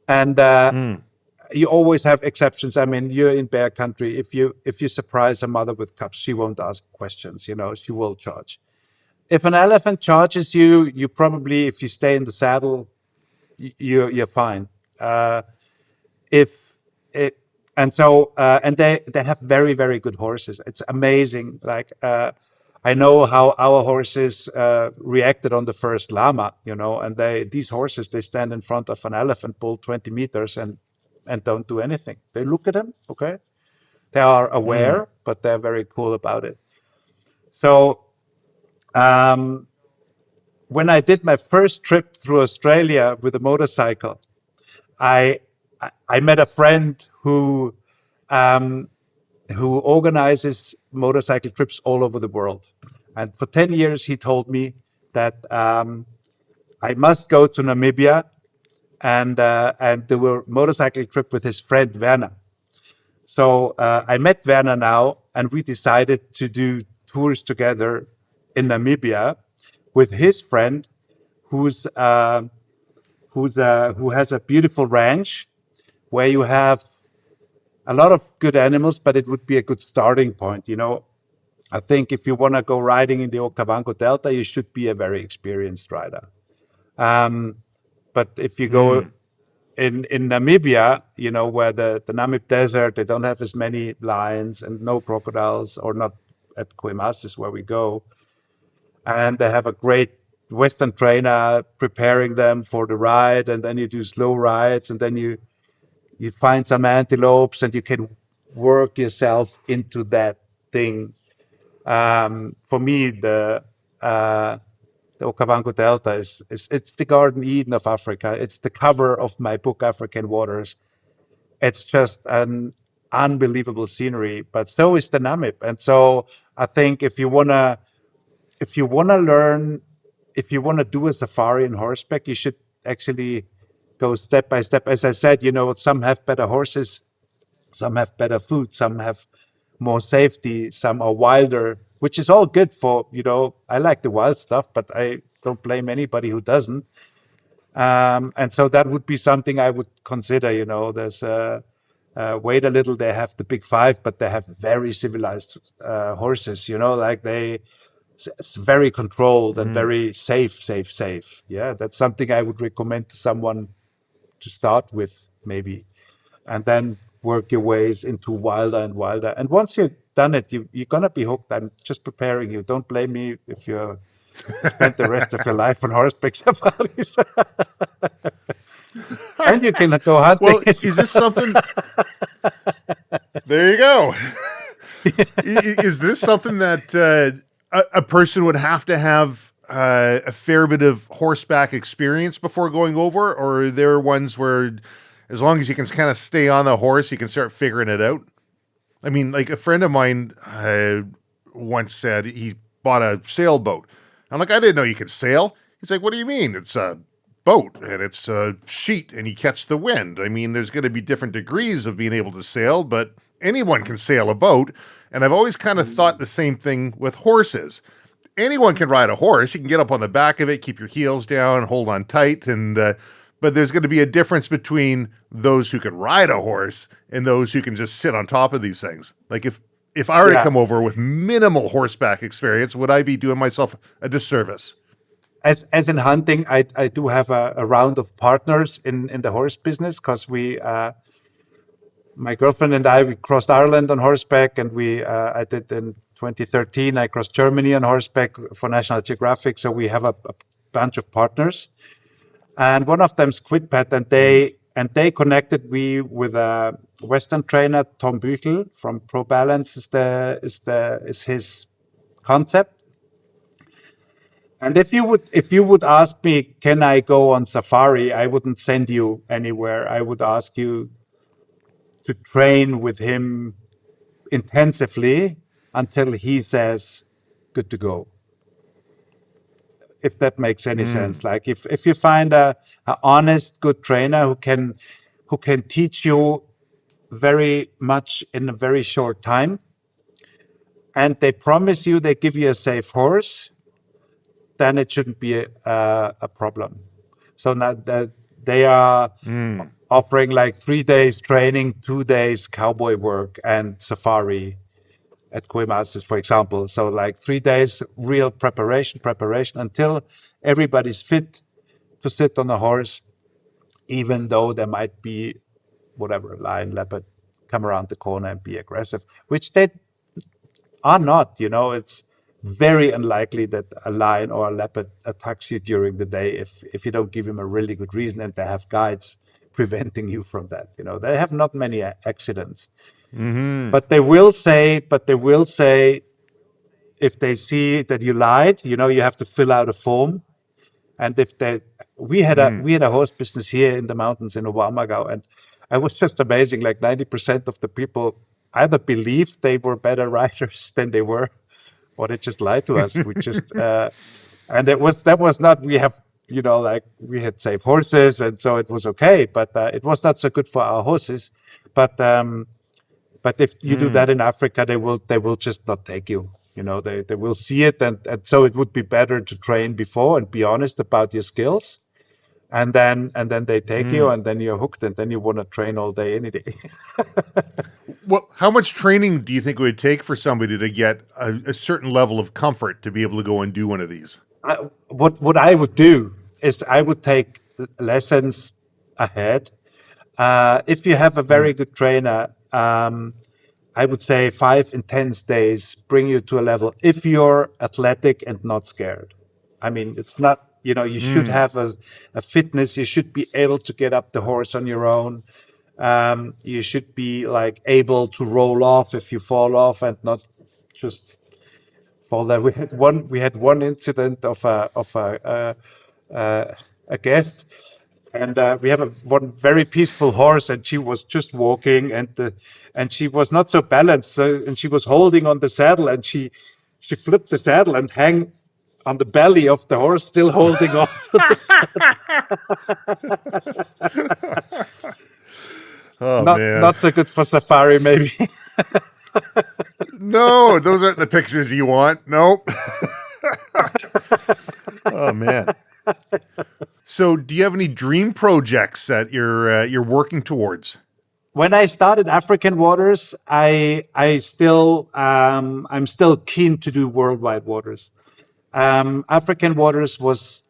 And you always have exceptions. I mean, you're in bear country. If you surprise a mother with cubs, she won't ask questions. She will charge. If an elephant charges you, you probably, if you stay in the saddle, you're fine. If it and so and they have very very good horses. It's amazing. Like I know how our horses reacted on the first llama, and these horses, they stand in front of an elephant bull 20 meters and don't do anything. They look at him, okay? They are aware, but they're very cool about it. So when I did my first trip through Australia with a motorcycle, I I met a friend who organizes motorcycle trips all over the world. And for 10 years, he told me that I must go to Namibia and do a motorcycle trip with his friend Werner. So I met Werner now, and we decided to do tours together in Namibia with his friend, who has a beautiful ranch where you have a lot of good animals, but it would be a good starting point. I think if you want to go riding in the Okavango Delta, you should be a very experienced rider. But if you go in Namibia, where the Namib Desert, they don't have as many lions and no crocodiles, or not at Kuimas is where we go. And they have a great Western trainer preparing them for the ride. And then you do slow rides, and then you find some antelopes and you can work yourself into that thing. For me, the Okavango Delta is it's the Garden Eden of Africa. It's the cover of my book, African Waters. It's just an unbelievable scenery, but so is the Namib. And so I think if you wanna do a safari on horseback, you should actually go step by step. As I said, some have better horses, some have better food, some have more safety, some are wilder, which is all good for, I like the wild stuff, but I don't blame anybody who doesn't. And so that would be something I would consider. There's wait a little, they have the big five, but they have very civilized horses, like it's very controlled and very safe. Yeah, that's something I would recommend to someone to start with, maybe, and then work your ways into wilder and wilder. And once you've done it, you're gonna be hooked. I'm just preparing you. Don't blame me if you spend the rest of your life on horseback safaris. And you can go hunting. Well, is this something? There you go. Is this something that a person would have to have a fair bit of horseback experience before going over, or are there ones where, as long as you can kind of stay on the horse, you can start figuring it out? I mean, like a friend of mine once said he bought a sailboat. I'm like, I didn't know you could sail. He's like, what do you mean? It's a boat and it's a sheet and you catch the wind. I mean, there's going to be different degrees of being able to sail, but anyone can sail a boat. And I've always kind of thought the same thing with horses. Anyone can ride a horse. You can get up on the back of it, keep your heels down, hold on tight, and but there's going to be a difference between those who can ride a horse and those who can just sit on top of these things. Like if I were to come over with minimal horseback experience, would I be doing myself a disservice? As in hunting, I do have a round of partners in the horse business, because my girlfriend and we crossed Ireland on horseback, and I did in 2013. I crossed Germany on horseback for National Geographic. So we have a bunch of partners, and one of them's Quidpet, and they connected me with a Western trainer, Tom Büchel from Pro Balance is his concept. And if you would ask me, can I go on safari? I wouldn't send you anywhere. I would ask you to train with him intensively until he says, good to go. If that makes any sense. Like if you find a honest, good trainer who can teach you very much in a very short time, and they promise you they give you a safe horse, then it shouldn't be a problem. So now that they are offering like 3 days training, 2 days cowboy work and safari at Koi Masters, for example. So like 3 days real preparation until everybody's fit to sit on a horse, even though there might be whatever lion, leopard come around the corner and be aggressive, which they are not. It's very unlikely that a lion or a leopard attacks you during the day if you don't give him a really good reason and they have guides preventing you from that. They have not many accidents. But they will say, if they see that you lied, you have to fill out a form. And if they, we had a horse business here in the mountains in Okavango, and it was just amazing. Like 90% of the people either believed they were better riders than they were, or they just lied to us. We just and that was not. We have like we had safe horses, and so it was okay. But it was not so good for our horses. But if you do that in Africa, they will just not take you. They will see it, and so it would be better to train before and be honest about your skills, and then they take you, and then you're hooked, and then you want to train all day, any day. Well, how much training do you think it would take for somebody to get a certain level of comfort to be able to go and do one of these? What I would do is I would take lessons ahead. If you have a very good trainer, I would say 5 intense days bring you to a level if you're athletic and not scared. I mean, it's not, you should have a fitness. You should be able to get up the horse on your own. You should be like able to roll off if you fall off and not just fall there. We had one incident of a guest, and we have one very peaceful horse, and she was just walking, and she was not so balanced, and she was holding on the saddle, and she flipped the saddle and hang on the belly of the horse, still holding on to the saddle. Oh, not man. not so good for safari, maybe. No, those aren't the pictures you want. Nope. Oh, man. So, do you have any dream projects that you're working towards? When I started African waters, I'm still keen to do worldwide waters. African waters was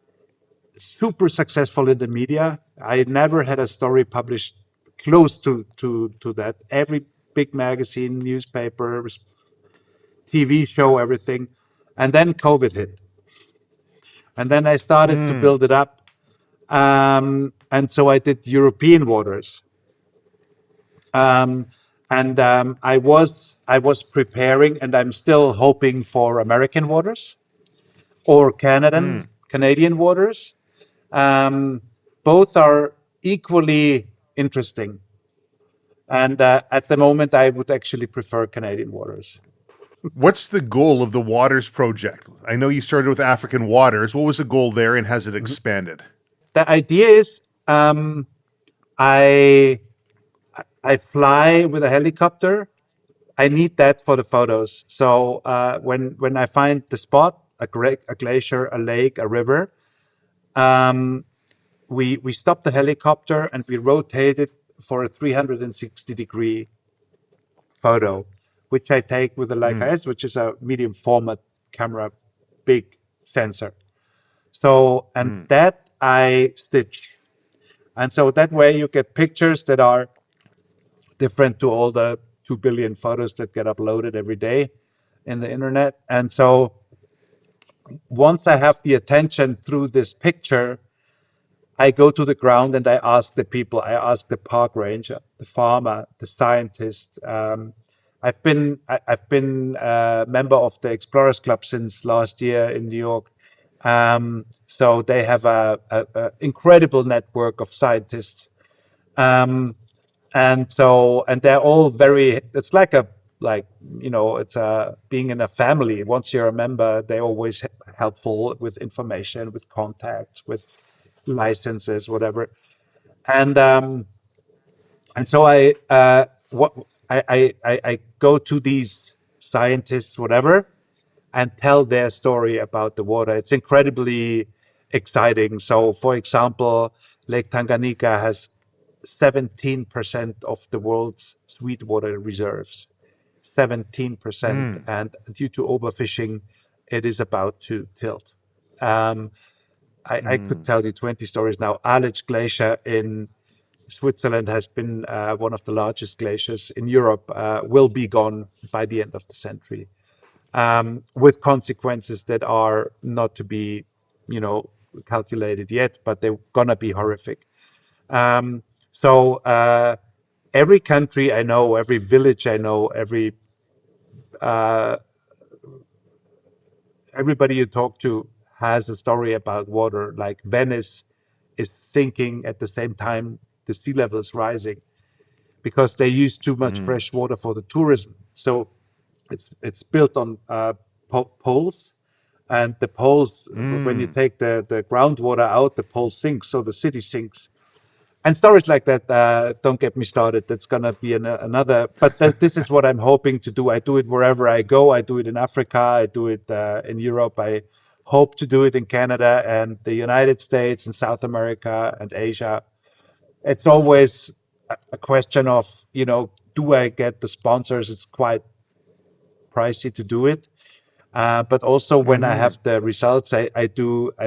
super successful in the media. I never had a story published close to that. Every big magazine, newspaper, TV show, everything. And then COVID hit. And then I started to build it up. And so I did European waters. I was preparing, and I'm still hoping for American waters or Canadian waters. Both are equally interesting. And at the moment, I would actually prefer Canadian waters. What's the goal of the Waters Project? I know you started with African Waters. What was the goal there, and has it expanded? The idea is I fly with a helicopter. I need that for the photos. So when I find the spot, a glacier, a lake, a river, we stop the helicopter and we rotate it for a 360-degree photo, which I take with a Leica S, which is a medium format camera, big sensor. So, and that I stitch. And so that way you get pictures that are different to all the 2 billion photos that get uploaded every day in the internet. And so once I have the attention through this picture, I go to the ground and I ask the people, I ask the park ranger, the farmer, the scientist, I've been a member of the Explorers Club since last year in New York. So they have a incredible network of scientists. Um, and they're all very, it's like it's being in a family. Once you're a member, they're always helpful with information, with contacts, with licenses, whatever. And so what I go to these scientists, whatever, and tell their story about the water. It's incredibly exciting. So, for example, Lake Tanganyika has 17% of the world's sweetwater reserves. 17%. Mm. And due to overfishing, it is about to tilt. Um, I could Mm. tell you 20 stories now. Aletsch Glacier in Switzerland has been one of the largest glaciers in Europe, will be gone by the end of the century, with consequences that are not to be, calculated yet, but they're gonna be horrific. So every country I know, every village I know, everybody you talk to has a story about water. Like Venice is sinking at the same time the sea level is rising because they use too much Mm. fresh water for the tourism. So it's built on poles, and the poles, when you Mm. take the groundwater out, the pole sinks, so the city sinks. And stories like that, don't get me started. That's gonna be another. But this is what I'm hoping to do. I do it wherever I go. I do it in Africa. I do it in Europe. I hope to do it in Canada and the United States and South America and Asia. It's always a question of, do I get the sponsors? It's quite pricey to do it. But also when I Mm-hmm. have the results, I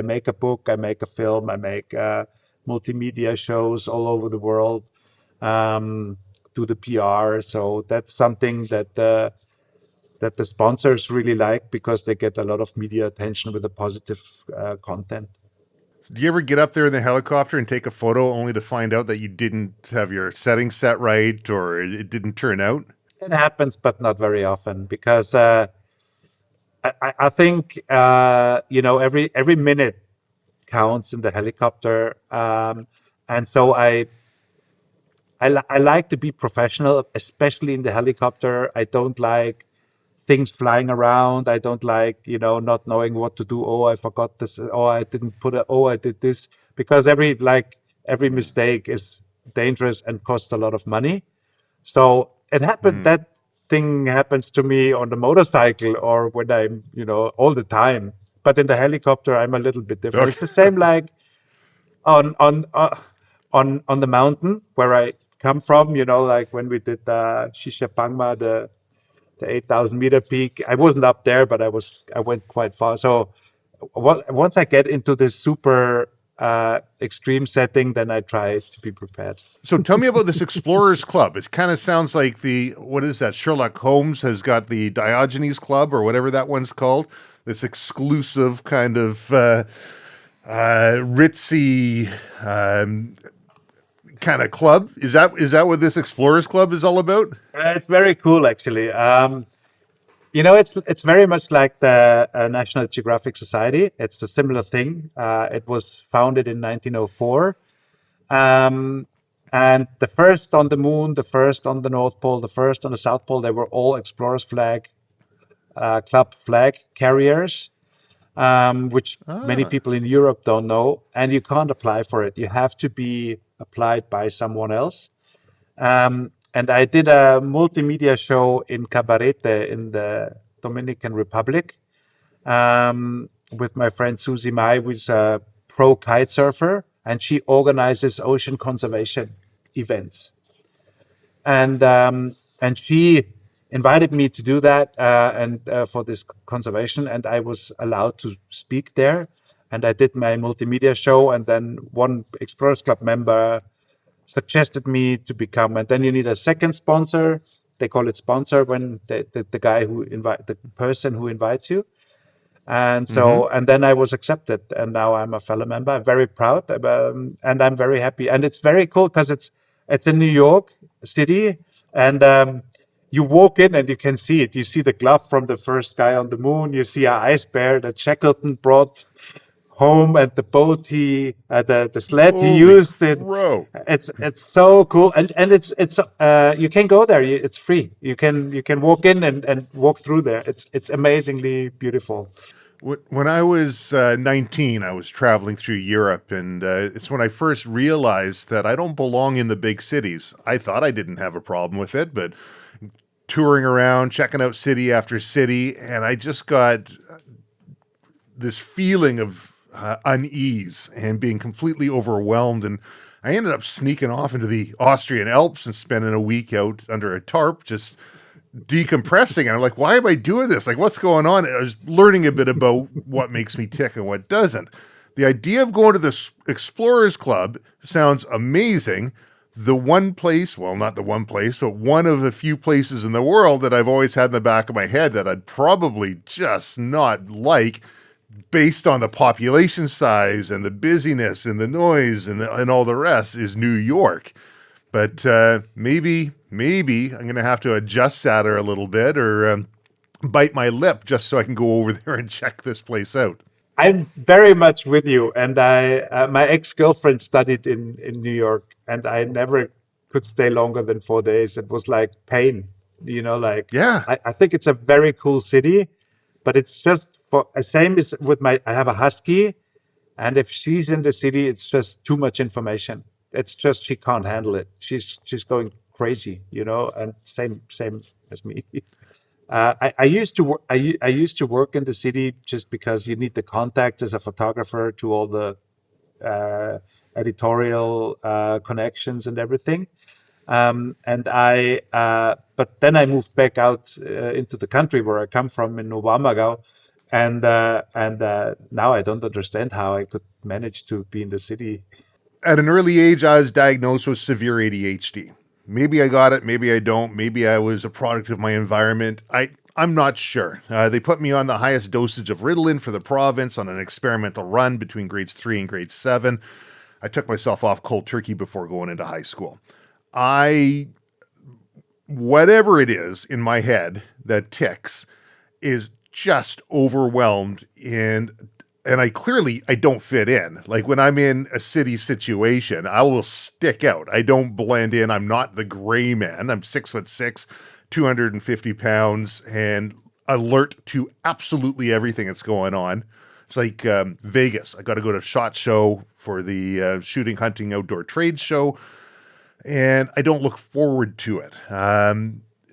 make a book, I make a film, I make multimedia shows all over the world, um, do the PR. So that's something that the sponsors really like because they get a lot of media attention with the positive content. Do you ever get up there in the helicopter and take a photo only to find out that you didn't have your settings set right or it didn't turn out? It happens, but not very often because I think every minute counts in the helicopter, and so I like to be professional, especially in the helicopter. I don't like things flying around. I don't like, not knowing what to do. Oh, I forgot this. Oh, I didn't put it. Oh, I did this. Because every mistake is dangerous and costs a lot of money. So it happened. Mm. That thing happens to me on the motorcycle or when I'm, all the time. But in the helicopter, I'm a little bit different. It's the Okay. same like on on uh, on the mountain where I come from. Like when we did Shishapangma, the 8,000-meter peak. I wasn't up there, but I went quite far. So once I get into this super extreme setting, then I try to be prepared. So tell me about this Explorers Club. It kind of sounds like what is that? Sherlock Holmes has got the Diogenes Club or whatever that one's called. This exclusive kind of ritzy kind of club. Is that what this Explorers Club is all about? It's very cool, actually. It's very much like the National Geographic Society. It's a similar thing. It was founded in 1904. Um, and the first on the moon, the first on the North Pole, the first on the South Pole, they were all Explorers Club flag carriers, which many Ah. people in Europe don't know. And you can't apply for it. You have to be applied by someone else. And I did a multimedia show in Cabarete in the Dominican Republic, with my friend Susie Mai, who's a pro kite surfer, and she organizes ocean conservation events. And she invited me to do that, and for this conservation, and I was allowed to speak there. And I did my multimedia show, and then one Explorers Club member suggested me to become, and then you need a second sponsor. They call it sponsor when the guy who invite the person who invites you. And Mm-hmm. so, and then I was accepted, and now I'm a fellow member. I'm very proud, and I'm very happy. And it's very cool because it's in New York City, and you walk in and you can see it. You see the glove from the first guy on the moon. You see an ice bear that Shackleton brought home, and the boat the sled he Holy used. crow. It's so cool, and it's you can go there. It's free. You can walk in and walk through there. It's amazingly beautiful. When I was 19, I was traveling through Europe, and it's when I first realized that I don't belong in the big cities. I thought I didn't have a problem with it, but touring around, checking out city after city, and I just got this feeling of unease and being completely overwhelmed. And I ended up sneaking off into the Austrian Alps and spending a week out under a tarp, just decompressing. And I'm like, why am I doing this? Like, what's going on? I was learning a bit about what makes me tick and what doesn't. The idea of going to this Explorers Club sounds amazing. The one place, well, not the one place, but one of the few places in the world that I've always had in the back of my head that I'd probably just not like, based on the population size and the busyness and the noise and all the rest, is New York. But maybe I'm going to have to adjust that a little bit, or bite my lip just so I can go over there and check this place out. I'm very much with you. And I, my ex-girlfriend studied in New York, and I never could stay longer than 4 days. It was like pain, like Yeah. I think it's a very cool city, but it's just for same as with I have a husky, and if she's in the city, it's just too much information. It's just she can't handle it. She's going crazy, and same as me. I used to work. I used to work in the city just because you need the contacts as a photographer to all the uh, editorial connections and everything. But then I moved back out into the country where I come from in Novamagao, and now I don't understand how I could manage to be in the city. At an early age, I was diagnosed with severe ADHD. Maybe I got it, maybe I don't. Maybe I was a product of my environment. I'm not sure. They put me on the highest dosage of Ritalin for the province on an experimental run between grades 3 and grade 7. I took myself off cold turkey before going into high school. I, whatever it is in my head that ticks, is just overwhelmed, and I don't fit in. Like, when I'm in a city situation, I will stick out. I don't blend in. I'm not the gray man. I'm 6'6", 250 pounds, and alert to absolutely everything that's going on. It's like Vegas. I got to go to SHOT Show for the shooting, hunting, outdoor trade show, and I don't look forward to it.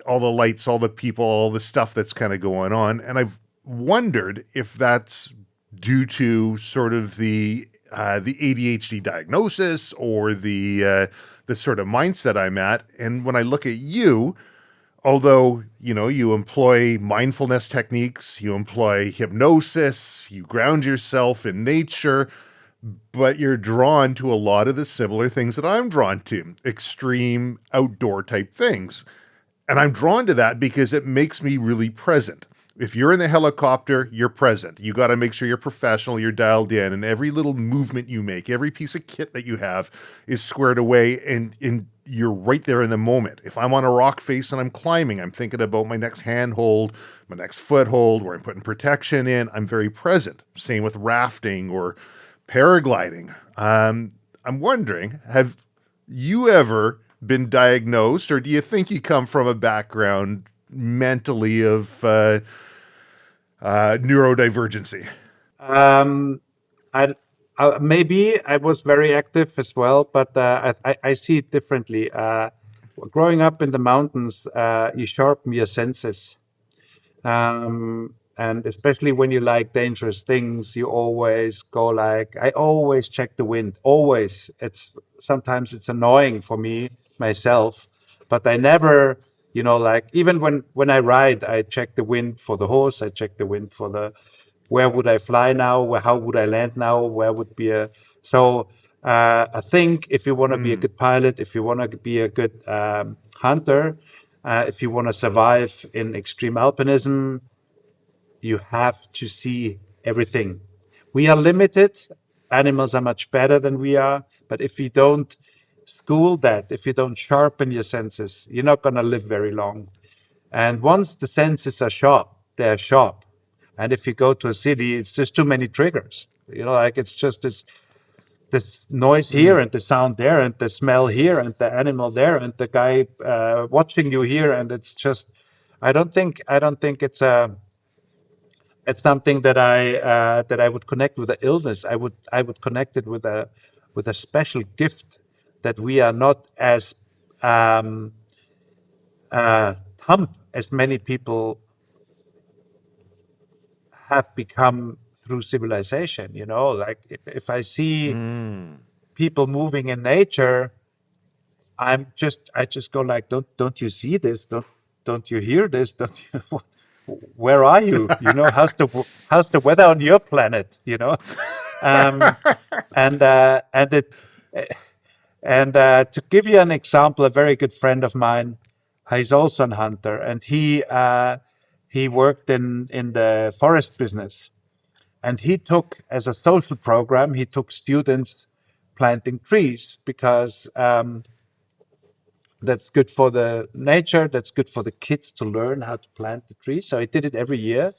All the lights, all the people, all the stuff that's kind of going on. And I've wondered if that's due to sort of the ADHD diagnosis, or the sort of mindset I'm at. And when I look at you, although you employ mindfulness techniques, you employ hypnosis, you ground yourself in nature, but you're drawn to a lot of the similar things that I'm drawn to, extreme outdoor type things. And I'm drawn to that because it makes me really present. If you're in the helicopter, you're present. You got to make sure you're professional, you're dialed in, and every little movement you make, every piece of kit that you have is squared away, and you're right there in the moment. If I'm on a rock face and I'm climbing, I'm thinking about my next handhold, my next foothold, where I'm putting protection in. I'm very present. Same with rafting or paragliding. I'm wondering, have you ever been diagnosed, or do you think you come from a background mentally of neurodivergency? Um, I, Maybe I was very active as well, but I see it differently. Growing up in the mountains, you sharpen your senses. And especially when you like dangerous things, you always go like, I always check the wind. Always. Sometimes it's annoying for me myself, but I never, like, even when I ride, I check the wind for the horse. I check the wind for where would I fly now? How would I land now? Where would be so I think if you want to be a good pilot, if you want to be a good hunter, if you want to survive in extreme alpinism, you have to see everything. We are limited. Animals are much better than we are. But if you don't school that, if you don't sharpen your senses, you're not going to live very long. And once the senses are sharp, they're sharp. And if you go to a city, it's just too many triggers. Like it's just this noise here and the sound there and the smell here and the animal there and the guy watching you here, and it's just I don't think it's something that I would connect with an illness. I would connect it with a special gift that we are not as um, thumb as many people have become through civilization. Like if I see people moving in nature, I just go like, don't you see this? Don't you hear this? Don't you? Where are you? How's the weather on your planet? Um, and it and to give you an example, a very good friend of mine, he's also a hunter, and he worked in the forest business, and he took as a social program, he took students planting trees because that's good for the nature. That's good for the kids to learn how to plant the trees. So he did it every year.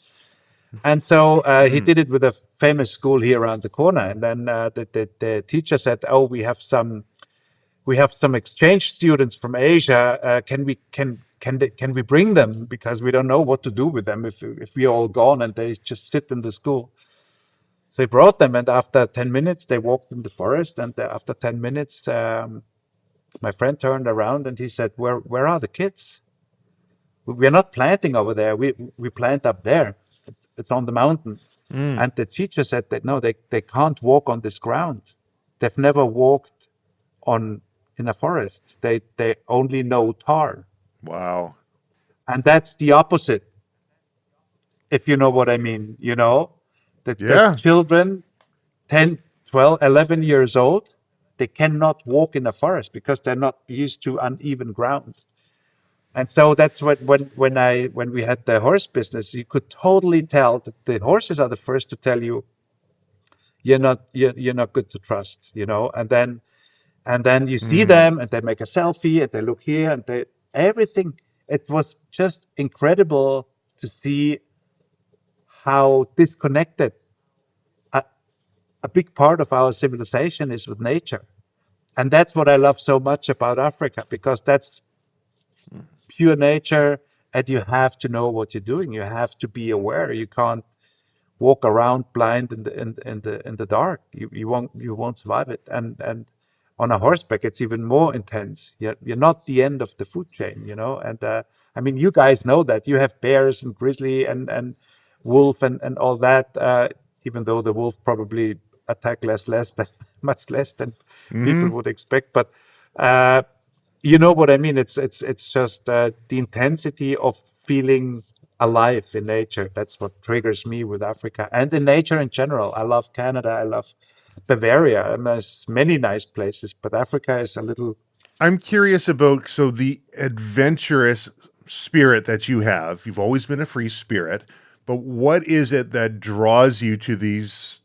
And so he did it with a famous school here around the corner. And then the teacher said, "Oh, we have some exchange students from Asia. Can we bring them, because we don't know what to do with them if we are all gone and they just sit in the school." So he brought them, and after 10 minutes, they walked in the forest. And after 10 minutes, my friend turned around and he said, "Where are the kids? We're not planting over there. We plant up there. It's on the mountain." And the teacher said that no, they can't walk on this ground. They've never walked on in a forest. They only know tar. Wow. And that's the opposite, if you know what I mean. That's Yeah. children 10, 12, 11 years old. They cannot walk in a forest because they're not used to uneven ground. And so that's what when we had the horse business, you could totally tell that the horses are the first to tell you you're not good to trust. And then you see them and they make a selfie and they look here and they everything. It was just incredible to see how disconnected a, a big part of our civilization is with nature. And that's what I love so much about Africa, because that's pure nature, and you have to know what you're doing. You have to be aware. You can't walk around blind in the dark. You won't survive it. And on a horseback, it's even more intense. You're not the end of the food chain. And I mean, you guys know that you have bears and grizzly and wolf and all that. Even though the wolf probably attack less than much less than people would expect, but. Uh, you know what I mean? It's just the intensity of feeling alive in nature. That's what triggers me with Africa and in nature in general. I love Canada. I love Bavaria, and there's many nice places, but Africa is a little. I'm curious about the adventurous spirit that you have. You've always been a free spirit, but what is it that draws you to these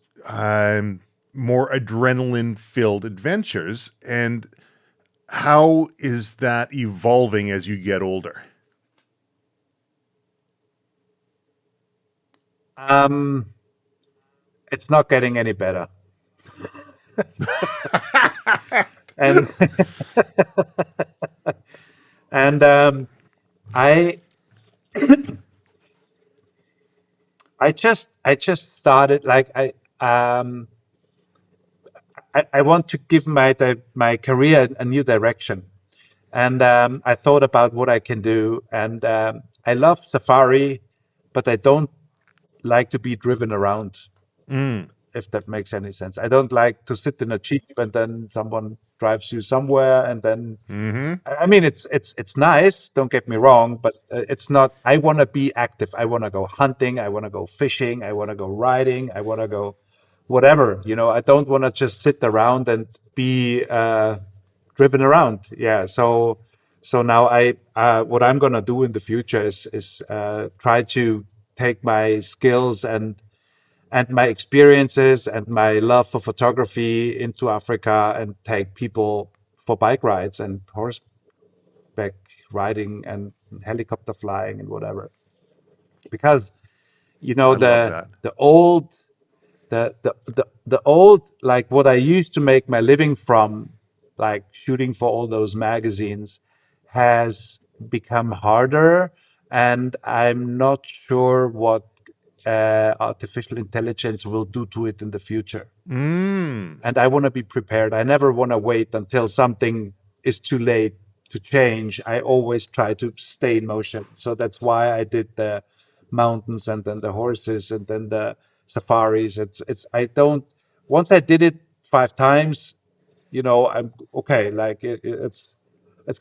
more adrenaline filled adventures, and how is that evolving as you get older? Um, it's not getting any better, and and I I just started like I want to give my career a new direction. And I thought about what I can do. And I love safari, but I don't like to be driven around, if that makes any sense. I don't like to sit in a jeep and then someone drives you somewhere, and then I mean, it's nice. Don't get me wrong, but it's not. I want to be active. I want to go hunting. I want to go fishing. I want to go riding. I want to go whatever. I don't want to just sit around and be driven around. Yeah. So now what I'm gonna do in the future is try to take my skills and my experiences and my love for photography into Africa and take people for bike rides and horseback riding and helicopter flying and whatever. Because you know I love that. the old the old, like what I used to make my living from, like shooting for all those magazines, has become harder, and I'm not sure what artificial intelligence will do to it in the future. Mm. And I want to be prepared. I never want to wait until something is too late to change. I always try to stay in motion. So that's why I did the mountains and then the horses and then the safaris. I don't, once I did it 5 times, I'm okay. Like it's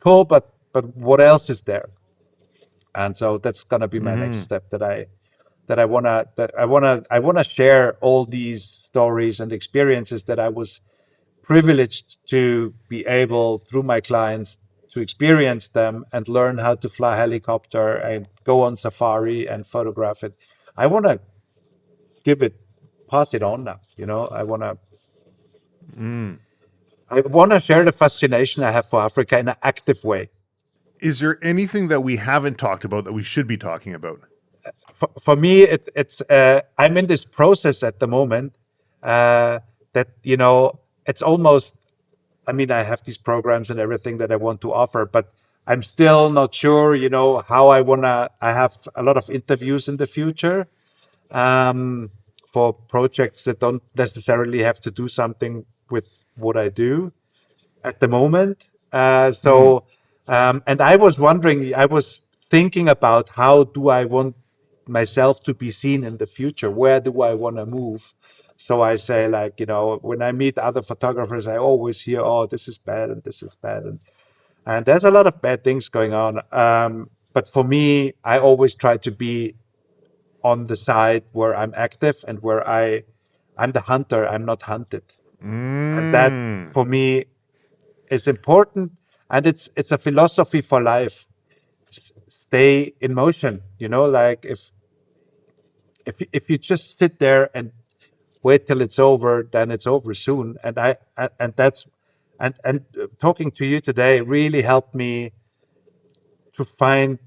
cool, but what else is there? And so that's gonna be my next Mm. step, that I wanna share all these stories and experiences that I was privileged to be able, through my clients, to experience them and learn how to fly helicopter and go on safari and photograph it. I want to give it, pass it on now. Mm. I want to share the fascination I have for Africa in an active way. Is there anything that we haven't talked about that we should be talking about? For me, it's I'm in this process at the moment, that it's almost. I mean, I have these programs and everything that I want to offer, but I'm still not sure, how I wanna. I have a lot of interviews in the future, um, for projects that don't necessarily have to do something with what I do at the moment. Mm. And I was wondering, I was thinking about, how do I want myself to be seen in the future? Where do I want to move? So I say, like, when I meet other photographers, I always hear, oh, this is bad and this is bad. And there's a lot of bad things going on. But for me, I always try to be on the side where I'm active and where I'm the hunter, I'm not hunted. And that, Mm. for me, is important, and it's a philosophy for life. Stay in motion, like if you just sit there and wait till it's over, then it's over soon. And that's and talking to you today really helped me to find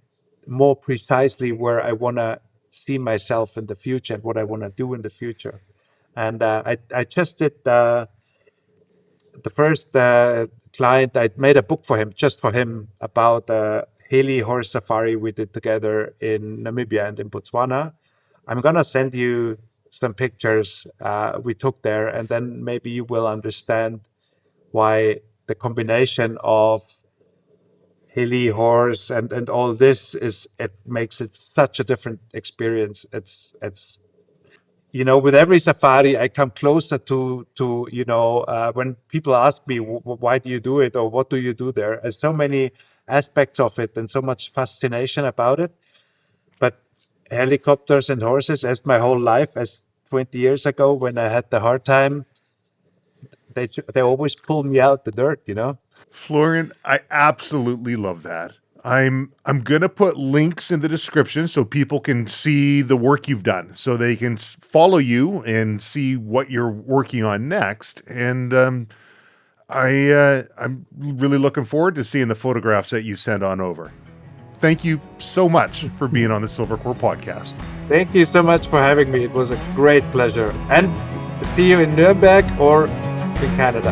more precisely where I want to see myself in the future and what I want to do in the future. And I just did the first client. I made a book for him, just for him, about a heli horse safari we did together in Namibia and in Botswana. I'm gonna send you some pictures we took there, and then maybe you will understand why the combination of heli horse and all this it makes it such a different experience. It's with every safari I come closer to when people ask me, why do you do it, or what do you do there? There's so many aspects of it and so much fascination about it. But helicopters and horses, as my whole life, as 20 years ago when I had the hard time, they always pull me out the dirt. Florian, I absolutely love that. I'm gonna put links in the description so people can see the work you've done, so they can follow you and see what you're working on next. And I'm really looking forward to seeing the photographs that you send on over. Thank you so much for being on the Silvercore podcast. Thank you so much for having me. It was a great pleasure. And see you in Nuremberg or in Canada.